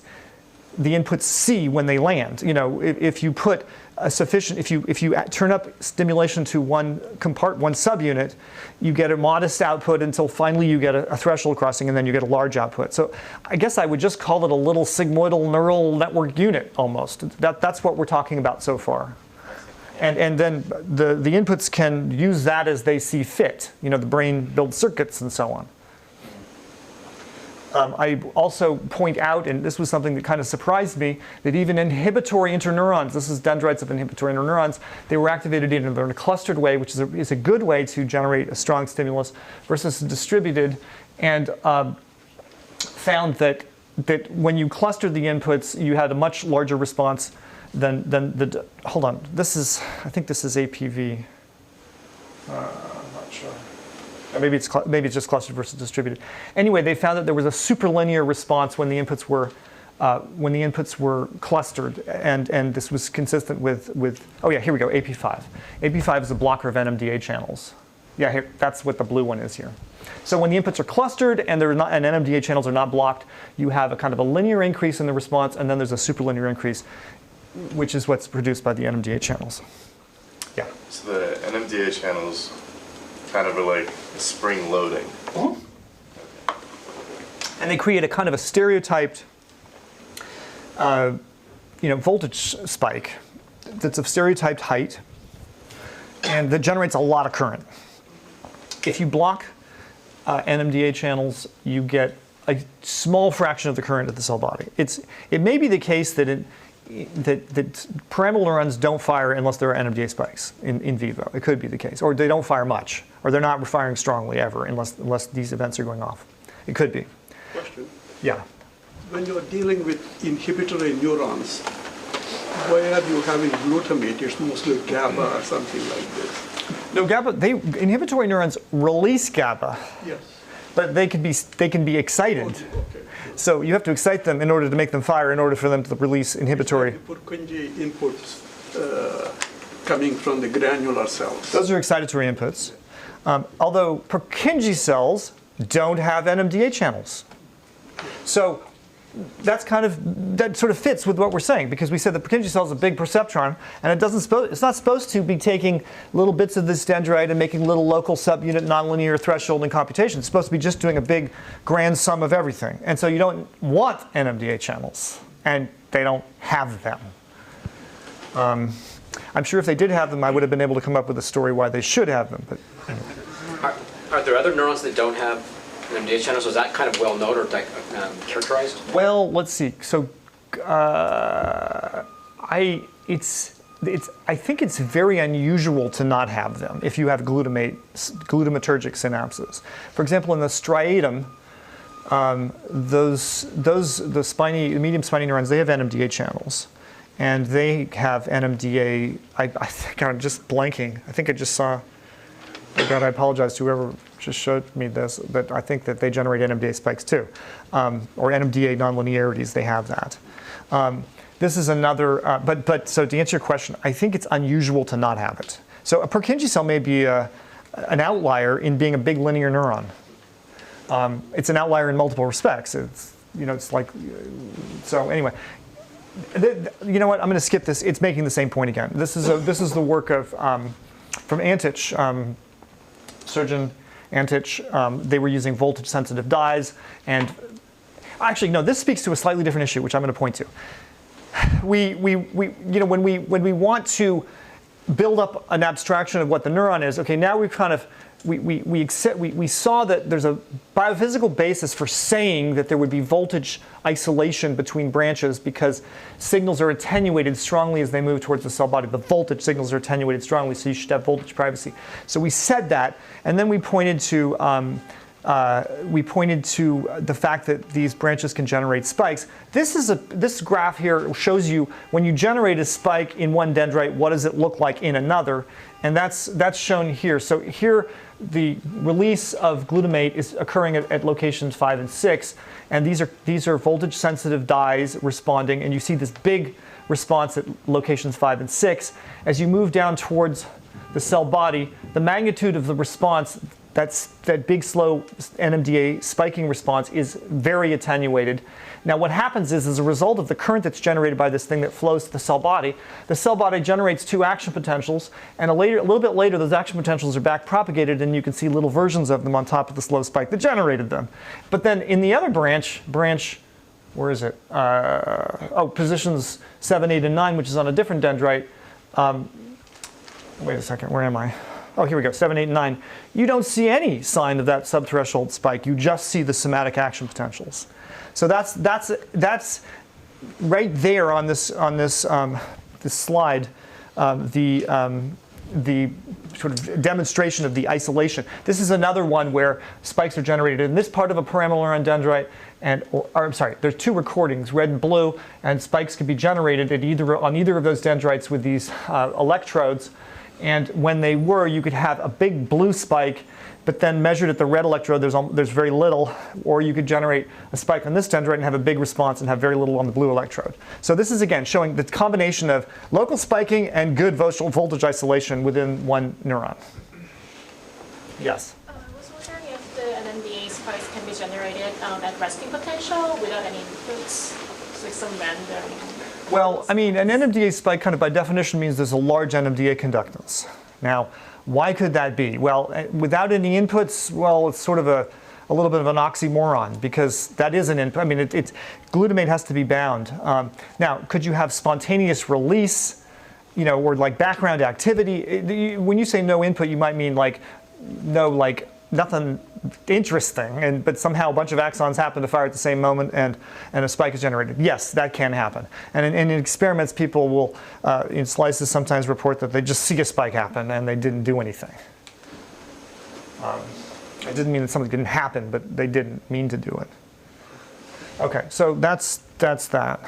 the inputs see when they land. If you put a sufficient, if you turn up stimulation to one subunit, you get a modest output until finally you get a threshold crossing, and then you get a large output. So I guess I would just call it a little sigmoidal neural network unit almost. That's what we're talking about so far. And then the inputs can use that as they see fit. The brain builds circuits and so on. I also point out, and this was something that kind of surprised me, that even inhibitory interneurons, this is dendrites of inhibitory interneurons, they were activated in a clustered way, which is a good way to generate a strong stimulus, versus distributed, and found that when you clustered the inputs, you had a much larger response than the, hold on, I think this is APV. I'm not sure. Maybe it's just clustered versus distributed. Anyway, they found that there was a superlinear response when the inputs were clustered, and this was consistent with oh yeah, here we go, AP5. AP5 is a blocker of NMDA channels. Yeah, here, that's what the blue one is here. So when the inputs are clustered and NMDA channels are not blocked, you have a kind of a linear increase in the response, and then there's a superlinear increase, which is what's produced by the NMDA channels. Yeah. So the NMDA channels kind of are like spring loading. Mm-hmm. And they create a kind of a stereotyped voltage spike that's of stereotyped height and that generates a lot of current. If you block NMDA channels, you get a small fraction of the current of the cell body. It may be the case that that pyramidal neurons don't fire unless there are NMDA spikes in vivo. It could be the case. Or they don't fire much. Or they're not firing strongly ever unless these events are going off. It could be. Question. Yeah. When you're dealing with inhibitory neurons, where you having glutamate, it's mostly GABA or something like this. No, GABA, inhibitory neurons release GABA. Yes. But they can be excited. Okay. So you have to excite them in order to make them fire, in order for them to release inhibitory. Purkinje inputs coming from the granular cells. Those are excitatory inputs. Although Purkinje cells don't have NMDA channels. So that sort of fits with what we're saying, because we said the Purkinje cell is a big perceptron, and it's not supposed to be taking little bits of this dendrite and making little local subunit nonlinear threshold and computation. It's supposed to be just doing a big grand sum of everything. And so you don't want NMDA channels, and they don't have them. I'm sure if they did have them, I would have been able to come up with a story why they should have them. But are there other neurons that don't have NMDA channels? Was that kind of well known or characterized? Well, let's see. So I think it's very unusual to not have them if you have glutamatergic synapses. For example, in the striatum, the medium spiny neurons, they have NMDA channels, and they have NMDA. I think I'm just blanking. I think I just saw. Oh God, I apologize to whoever just showed me this, but I think that they generate NMDA spikes too, or NMDA nonlinearities. They have that. This is another. But so to answer your question, I think it's unusual to not have it. So a Purkinje cell may be an outlier in being a big linear neuron. It's an outlier in multiple respects. It's like. So anyway. You know what? I'm going to skip this. It's making the same point again. This is the work of from Antich, surgeon Antich. They were using voltage-sensitive dyes, and actually no. This speaks to a slightly different issue, which I'm going to point to. When we want to build up an abstraction of what the neuron is, okay, now we've kind of we saw that there's a biophysical basis for saying that there would be voltage isolation between branches because signals are attenuated strongly as they move towards the cell body. The voltage signals are attenuated strongly, so you should have voltage privacy. So we said that, and then we pointed to the fact that these branches can generate spikes. This graph here shows you when you generate a spike in one dendrite, what does it look like in another, and that's shown here. So here, the release of glutamate is occurring at locations 5 and 6, and these are voltage-sensitive dyes responding, and you see this big response at locations 5 and 6. As you move down towards the cell body, the magnitude of the response, that big slow NMDA spiking response, is very attenuated. Now what happens is, as a result of the current that's generated by this thing that flows to the cell body generates two action potentials, and a little bit later those action potentials are back propagated, and you can see little versions of them on top of the slow spike that generated them. But then in the other branch, where is it? Positions 7, 8, and 9, which is on a different dendrite. Wait a second, where am I? Oh, here we go, 7, 8, and 9. You don't see any sign of that subthreshold spike. You just see the somatic action potentials. So that's right there on this slide, the sort of demonstration of the isolation. This is another one where spikes are generated in this part of a pyramidal neuron dendrite, there's two recordings, red and blue, and spikes can be generated on either of those dendrites with these electrodes. And when they were, you could have a big blue spike, but then measured at the red electrode, there's very little. Or you could generate a spike on this dendrite and have a big response and have very little on the blue electrode. So this is, again, showing the combination of local spiking and good voltage isolation within one neuron. Yes? I was wondering if the NMDA spikes can be generated at resting potential without any inputs, so like some random. Well, I mean, an NMDA spike kind of by definition means there's a large NMDA conductance. Now, why could that be? Well, without any inputs, well, it's sort of a little bit of an oxymoron, because that is an input. I mean, glutamate has to be bound. Now, could you have spontaneous release, or like background activity? When you say no input, you might mean like no nothing interesting, but somehow a bunch of axons happen to fire at the same moment and a spike is generated. Yes, that can happen. And in experiments, people will, in slices, sometimes report that they just see a spike happen and they didn't do anything. It didn't mean that something didn't happen, but they didn't mean to do it. Okay, so that's that.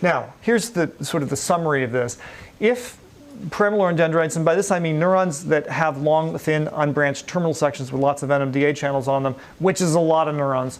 Now, here's the sort of the summary of this. If pyramidal neuron dendrites, and by this I mean neurons that have long, thin, unbranched terminal sections with lots of NMDA channels on them, which is a lot of neurons,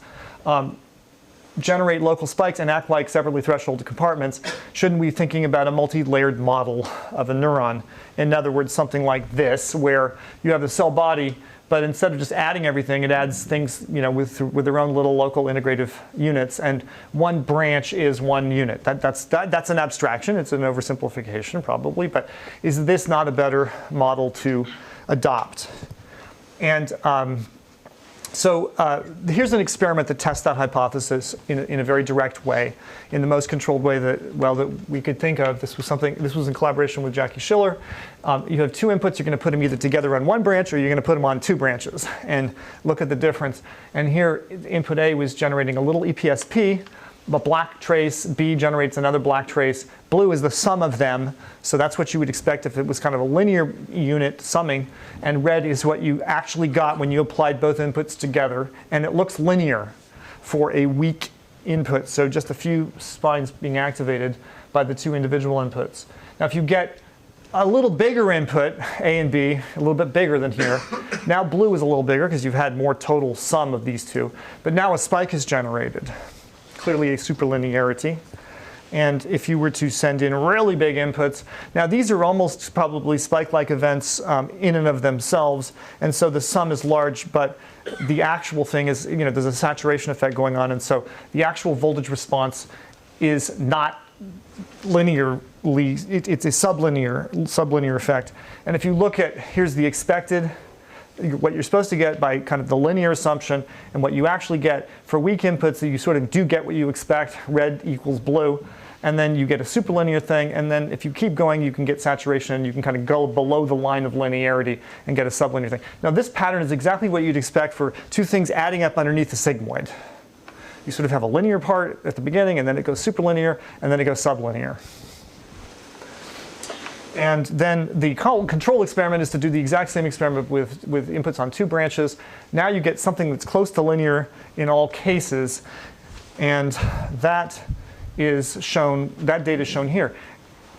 generate local spikes and act like separately thresholded compartments, shouldn't we be thinking about a multi-layered model of a neuron? In other words, something like this, where you have the cell body, but instead of just adding everything, it adds things, with their own little local integrative units, and one branch is one unit. That's an abstraction. It's an oversimplification, probably, but is this not a better model to adopt? And so here's an experiment that tests that hypothesis in a very direct way, in the most controlled way that we could think of. This was in collaboration with Jackie Schiller. You have two inputs. You're going to put them either together on one branch or you're going to put them on two branches and look at the difference. And here, input A was generating a little EPSP. A black trace, B generates another black trace. Blue is the sum of them, so that's what you would expect if it was kind of a linear unit summing. And red is what you actually got when you applied both inputs together. And it looks linear for a weak input, so just a few spines being activated by the two individual inputs. Now if you get a little bigger input, A and B, a little bit bigger than here. Now blue is a little bigger because you've had more total sum of these two. But now a spike is generated. Clearly a superlinearity. And if you were to send in really big inputs, now these are almost probably spike-like events in and of themselves, and so the sum is large, but the actual thing is, there's a saturation effect going on, and so the actual voltage response is not linearly, it's a sublinear effect. And if you look at, here's the expected, what you're supposed to get by kind of the linear assumption, and what you actually get for weak inputs, that you sort of do get what you expect, red equals blue, and then you get a superlinear thing, and then if you keep going, you can get saturation, and you can kind of go below the line of linearity and get a sublinear thing. Now this pattern is exactly what you'd expect for two things adding up underneath the sigmoid. You sort of have a linear part at the beginning, and then it goes superlinear, and then it goes sublinear. And then the control experiment is to do the exact same experiment with inputs on two branches. Now you get something that's close to linear in all cases, and that is shown. That data is shown here.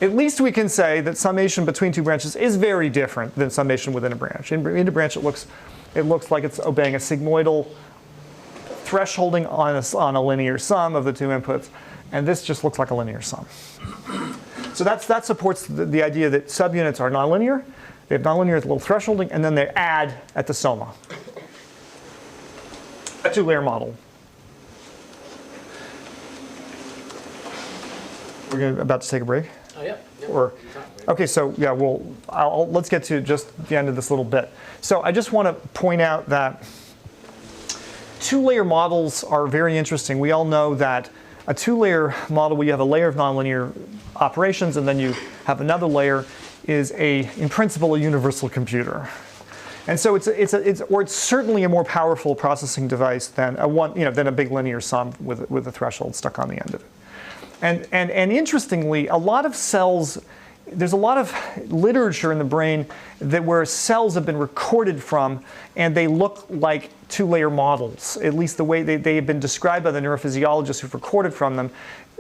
At least we can say that summation between two branches is very different than summation within a branch. In a branch, it looks like it's obeying a sigmoidal thresholding on a linear sum of the two inputs, and this just looks like a linear sum. So that supports the idea that subunits are nonlinear. They have nonlinear at the little thresholding, and then they add at the soma. A two-layer model. We're about to take a break? Oh, yeah. Okay, so yeah, let's get to just the end of this little bit. So I just want to point out that two-layer models are very interesting. We all know that a two-layer model where you have a layer of nonlinear operations and then you have another layer is in principle a universal computer. And so it's certainly a more powerful processing device than a big linear sum with a threshold stuck on the end of it. And interestingly, a lot of cells, there's a lot of literature in the brain where cells have been recorded from and they look like two-layer models, at least the way they have been described by the neurophysiologists who've recorded from them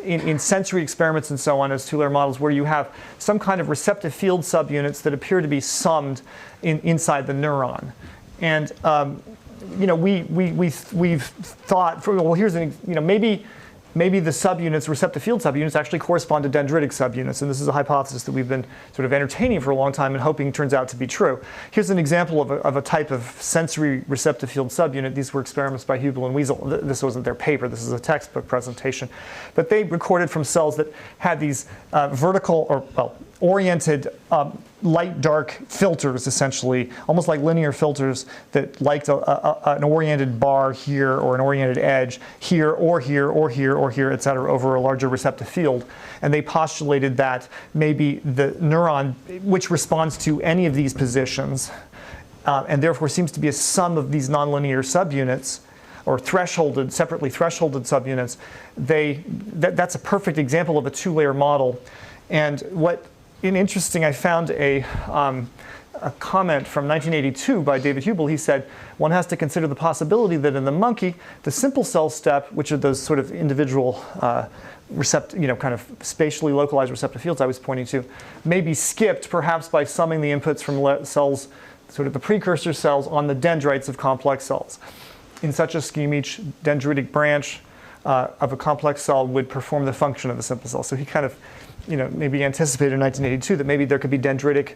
in sensory experiments and so on as two-layer models, where you have some kind of receptive field subunits that appear to be summed inside the neuron. And we've thought, here's maybe the subunits, receptive field subunits, actually correspond to dendritic subunits. And this is a hypothesis that we've been sort of entertaining for a long time and hoping turns out to be true. Here's an example of a type of sensory receptive field subunit. These were experiments by Hubel and Wiesel. This wasn't their paper. This is a textbook presentation. But they recorded from cells that had these oriented light-dark filters, essentially, almost like linear filters that liked an oriented bar here or an oriented edge here or here or here or here, et cetera, over a larger receptive field. And they postulated that maybe the neuron, which responds to any of these positions, and therefore seems to be a sum of these nonlinear subunits, or separately thresholded subunits, that's a perfect example of a two-layer model. And interesting, I found a comment from 1982 by David Hubel. He said, one has to consider the possibility that in the monkey, the simple cell step, which are those sort of individual kind of spatially localized receptive fields I was pointing to, may be skipped perhaps by summing the inputs from cells, sort of the precursor cells, on the dendrites of complex cells. In such a scheme, each dendritic branch of a complex cell would perform the function of a simple cell. So he kind of, maybe anticipated in 1982 that maybe there could be dendritic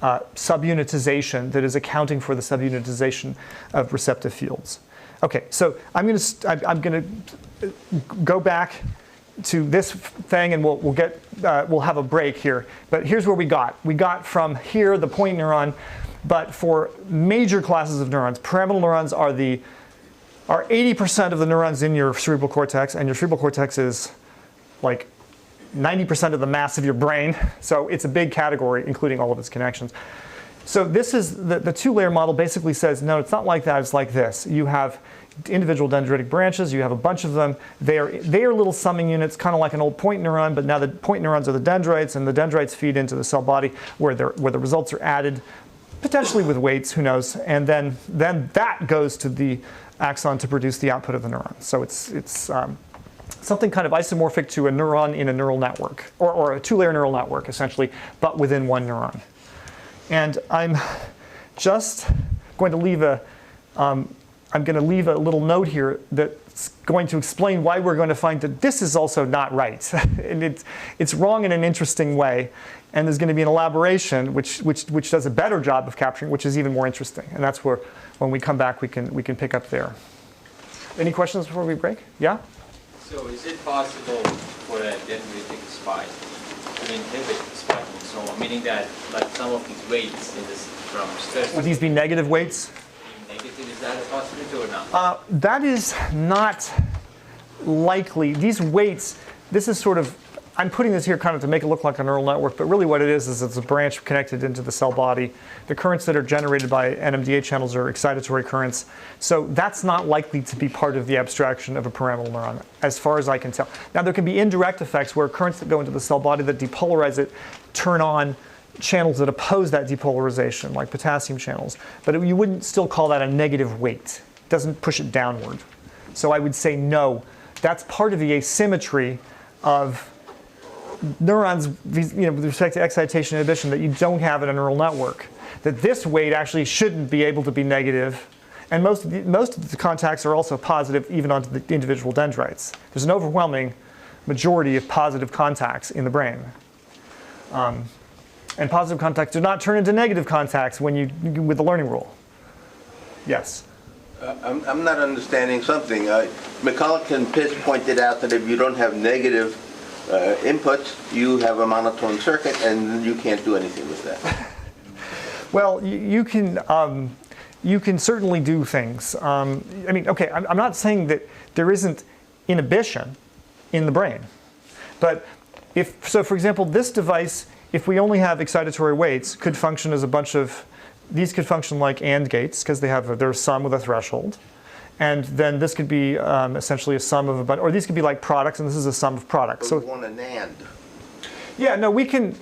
subunitization that is accounting for the subunitization of receptive fields. Okay, so I'm going to go back to this thing, and we'll have a break here. But here's where we got. We got from here the point neuron, but for major classes of neurons, pyramidal neurons are 80% of the neurons in your cerebral cortex, and your cerebral cortex is like 90% of the mass of your brain. So it's a big category, including all of its connections. So this is the two-layer model basically says, no, it's not like that, it's like this. You have individual dendritic branches, you have a bunch of them. They are little summing units, kind of like an old point neuron, but now the point neurons are the dendrites, and the dendrites feed into the cell body where the results are added, potentially with weights, who knows, and then that goes to the axon to produce the output of the neuron. So it's something kind of isomorphic to a neuron in a neural network, or a two-layer neural network, essentially, but within one neuron. And I'm just going to leave a little note here that's going to explain why we're going to find that this is also not right. And it's wrong in an interesting way. And there's going to be an elaboration which does a better job of capturing, which is even more interesting. And that's where, when we come back, we can pick up there. Any questions before we break? Yeah? So is it possible for a dendritic spike to inhibit spiking and so on? Meaning that, like, some of these weights in this from stress. Would these be negative weights? Negative, is that a possibility or not? That is not likely. These weights, this is sort of, I'm putting this here kind of to make it look like a neural network, but really what it is it's a branch connected into the cell body. The currents that are generated by NMDA channels are excitatory currents. So that's not likely to be part of the abstraction of a pyramidal neuron, as far as I can tell. Now there can be indirect effects where currents that go into the cell body that depolarize it turn on channels that oppose that depolarization, like potassium channels. But you wouldn't still call that a negative weight. It doesn't push it downward. So I would say no. That's part of the asymmetry of neurons, with respect to excitation inhibition, that you don't have in a neural network. That this weight actually shouldn't be able to be negative. And most of the contacts are also positive, even onto the individual dendrites. There's an overwhelming majority of positive contacts in the brain. And positive contacts do not turn into negative contacts with the learning rule. Yes? I'm not understanding something. McCulloch and Piss pointed out that if you don't have negative inputs, you have a monotone circuit, and you can't do anything with that. Well, you can certainly do things. Okay, I'm not saying that there isn't inhibition in the brain, but for example, this device, if we only have excitatory weights, could function as a bunch of, these could function like AND gates because they're a sum with a threshold. And then this could be essentially a sum of a bunch, or these could be like products, and this is a sum of products. So we want an AND. Yeah, no, we can,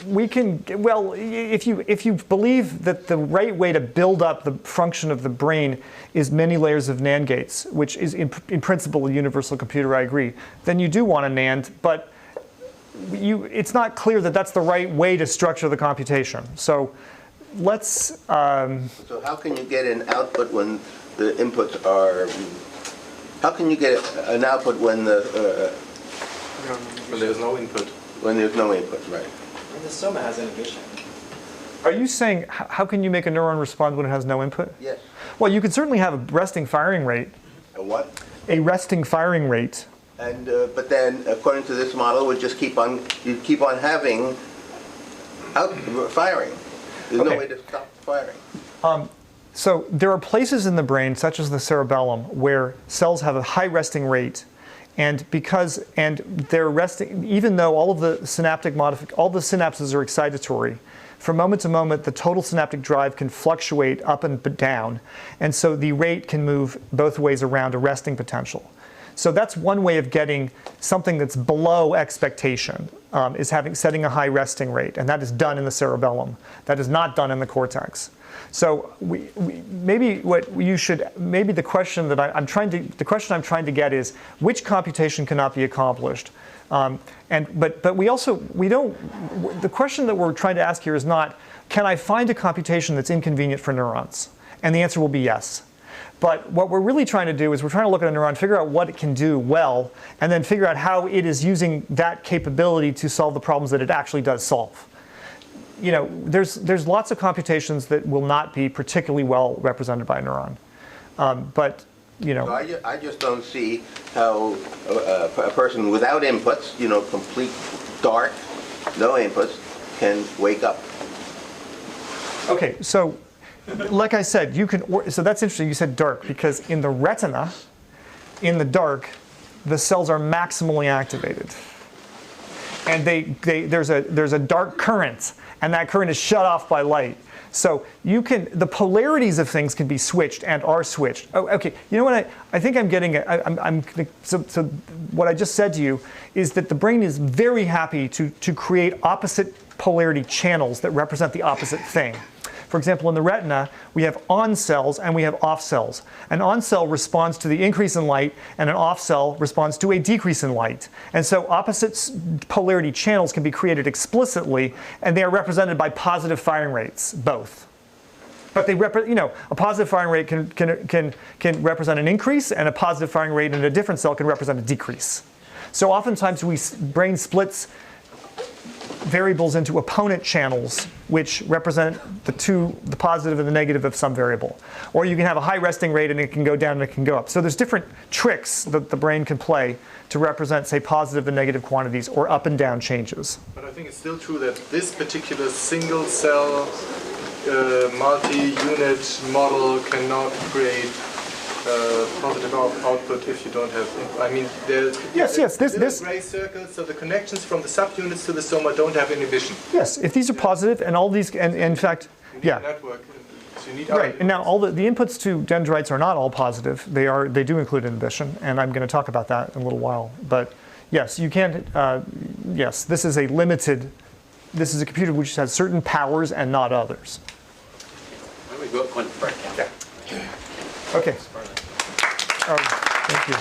well, if you believe that the right way to build up the function of the brain is many layers of NAND gates, which is in principle a universal computer, I agree, then you do want a NAND, but it's not clear that that's the right way to structure the computation. So let's... So how can you get an output when the inputs are... How can you get an output when when there's no input? When there's no input, right. And the soma has inhibition. Are you saying, how can you make a neuron respond when it has no input? Yes. Well, you can certainly have a resting firing rate. A what? A resting firing rate. And but then, according to this model, we just keep on having firing. There's no way to stop firing. So there are places in the brain, such as the cerebellum, where cells have a high resting rate, and they're resting, even though all the synapses are excitatory, from moment to moment, the total synaptic drive can fluctuate up and down, and so the rate can move both ways around a resting potential. So that's one way of getting something that's below expectation, is setting a high resting rate, and that is done in the cerebellum. That is not done in the cortex. So maybe the question that I'm trying to get is, which computation cannot be accomplished? But the question that we're trying to ask here is not, can I find a computation that's inconvenient for neurons? And the answer will be yes. But what we're really trying to do is we're trying to look at a neuron, figure out what it can do well, and then figure out how it is using that capability to solve the problems that it actually does solve. You know, there's lots of computations that will not be particularly well represented by a neuron. But, you know. So I just don't see how a person without inputs, you know, complete dark, no inputs, can wake up. Okay, so like I said, so that's interesting you said dark, because in the retina, in the dark, the cells are maximally activated. And there's a dark current, and that current is shut off by light. So the polarities of things can be switched and are switched. Oh, okay, you know what I think I'm getting at? So what I just said to you is that the brain is very happy to create opposite polarity channels that represent the opposite thing. For example, in the retina, we have on cells and we have off cells. An on cell responds to the increase in light, and an off cell responds to a decrease in light. And so opposite polarity channels can be created explicitly, and they are represented by positive firing rates, both. But they a positive firing rate can represent an increase, and a positive firing rate in a different cell can represent a decrease. So oftentimes brain splits variables into opponent channels, which represent the positive and the negative of some variable. Or you can have a high resting rate and it can go down and it can go up. So there's different tricks that the brain can play to represent, say, positive and negative quantities or up and down changes. But I think it's still true that this particular single cell multi-unit model cannot create positive output if you don't have. I mean, there's this gray circles, so the connections from the subunits to the soma don't have inhibition. Yes, if these are positive, and all these, and in fact, yeah. Network, so you need right, and now all the inputs to dendrites are not all positive. They do include inhibition, and I'm going to talk about that in a little while. But yes, you can't. Yes, this is a computer which has certain powers and not others. Why don't we go break? Okay. Thank you.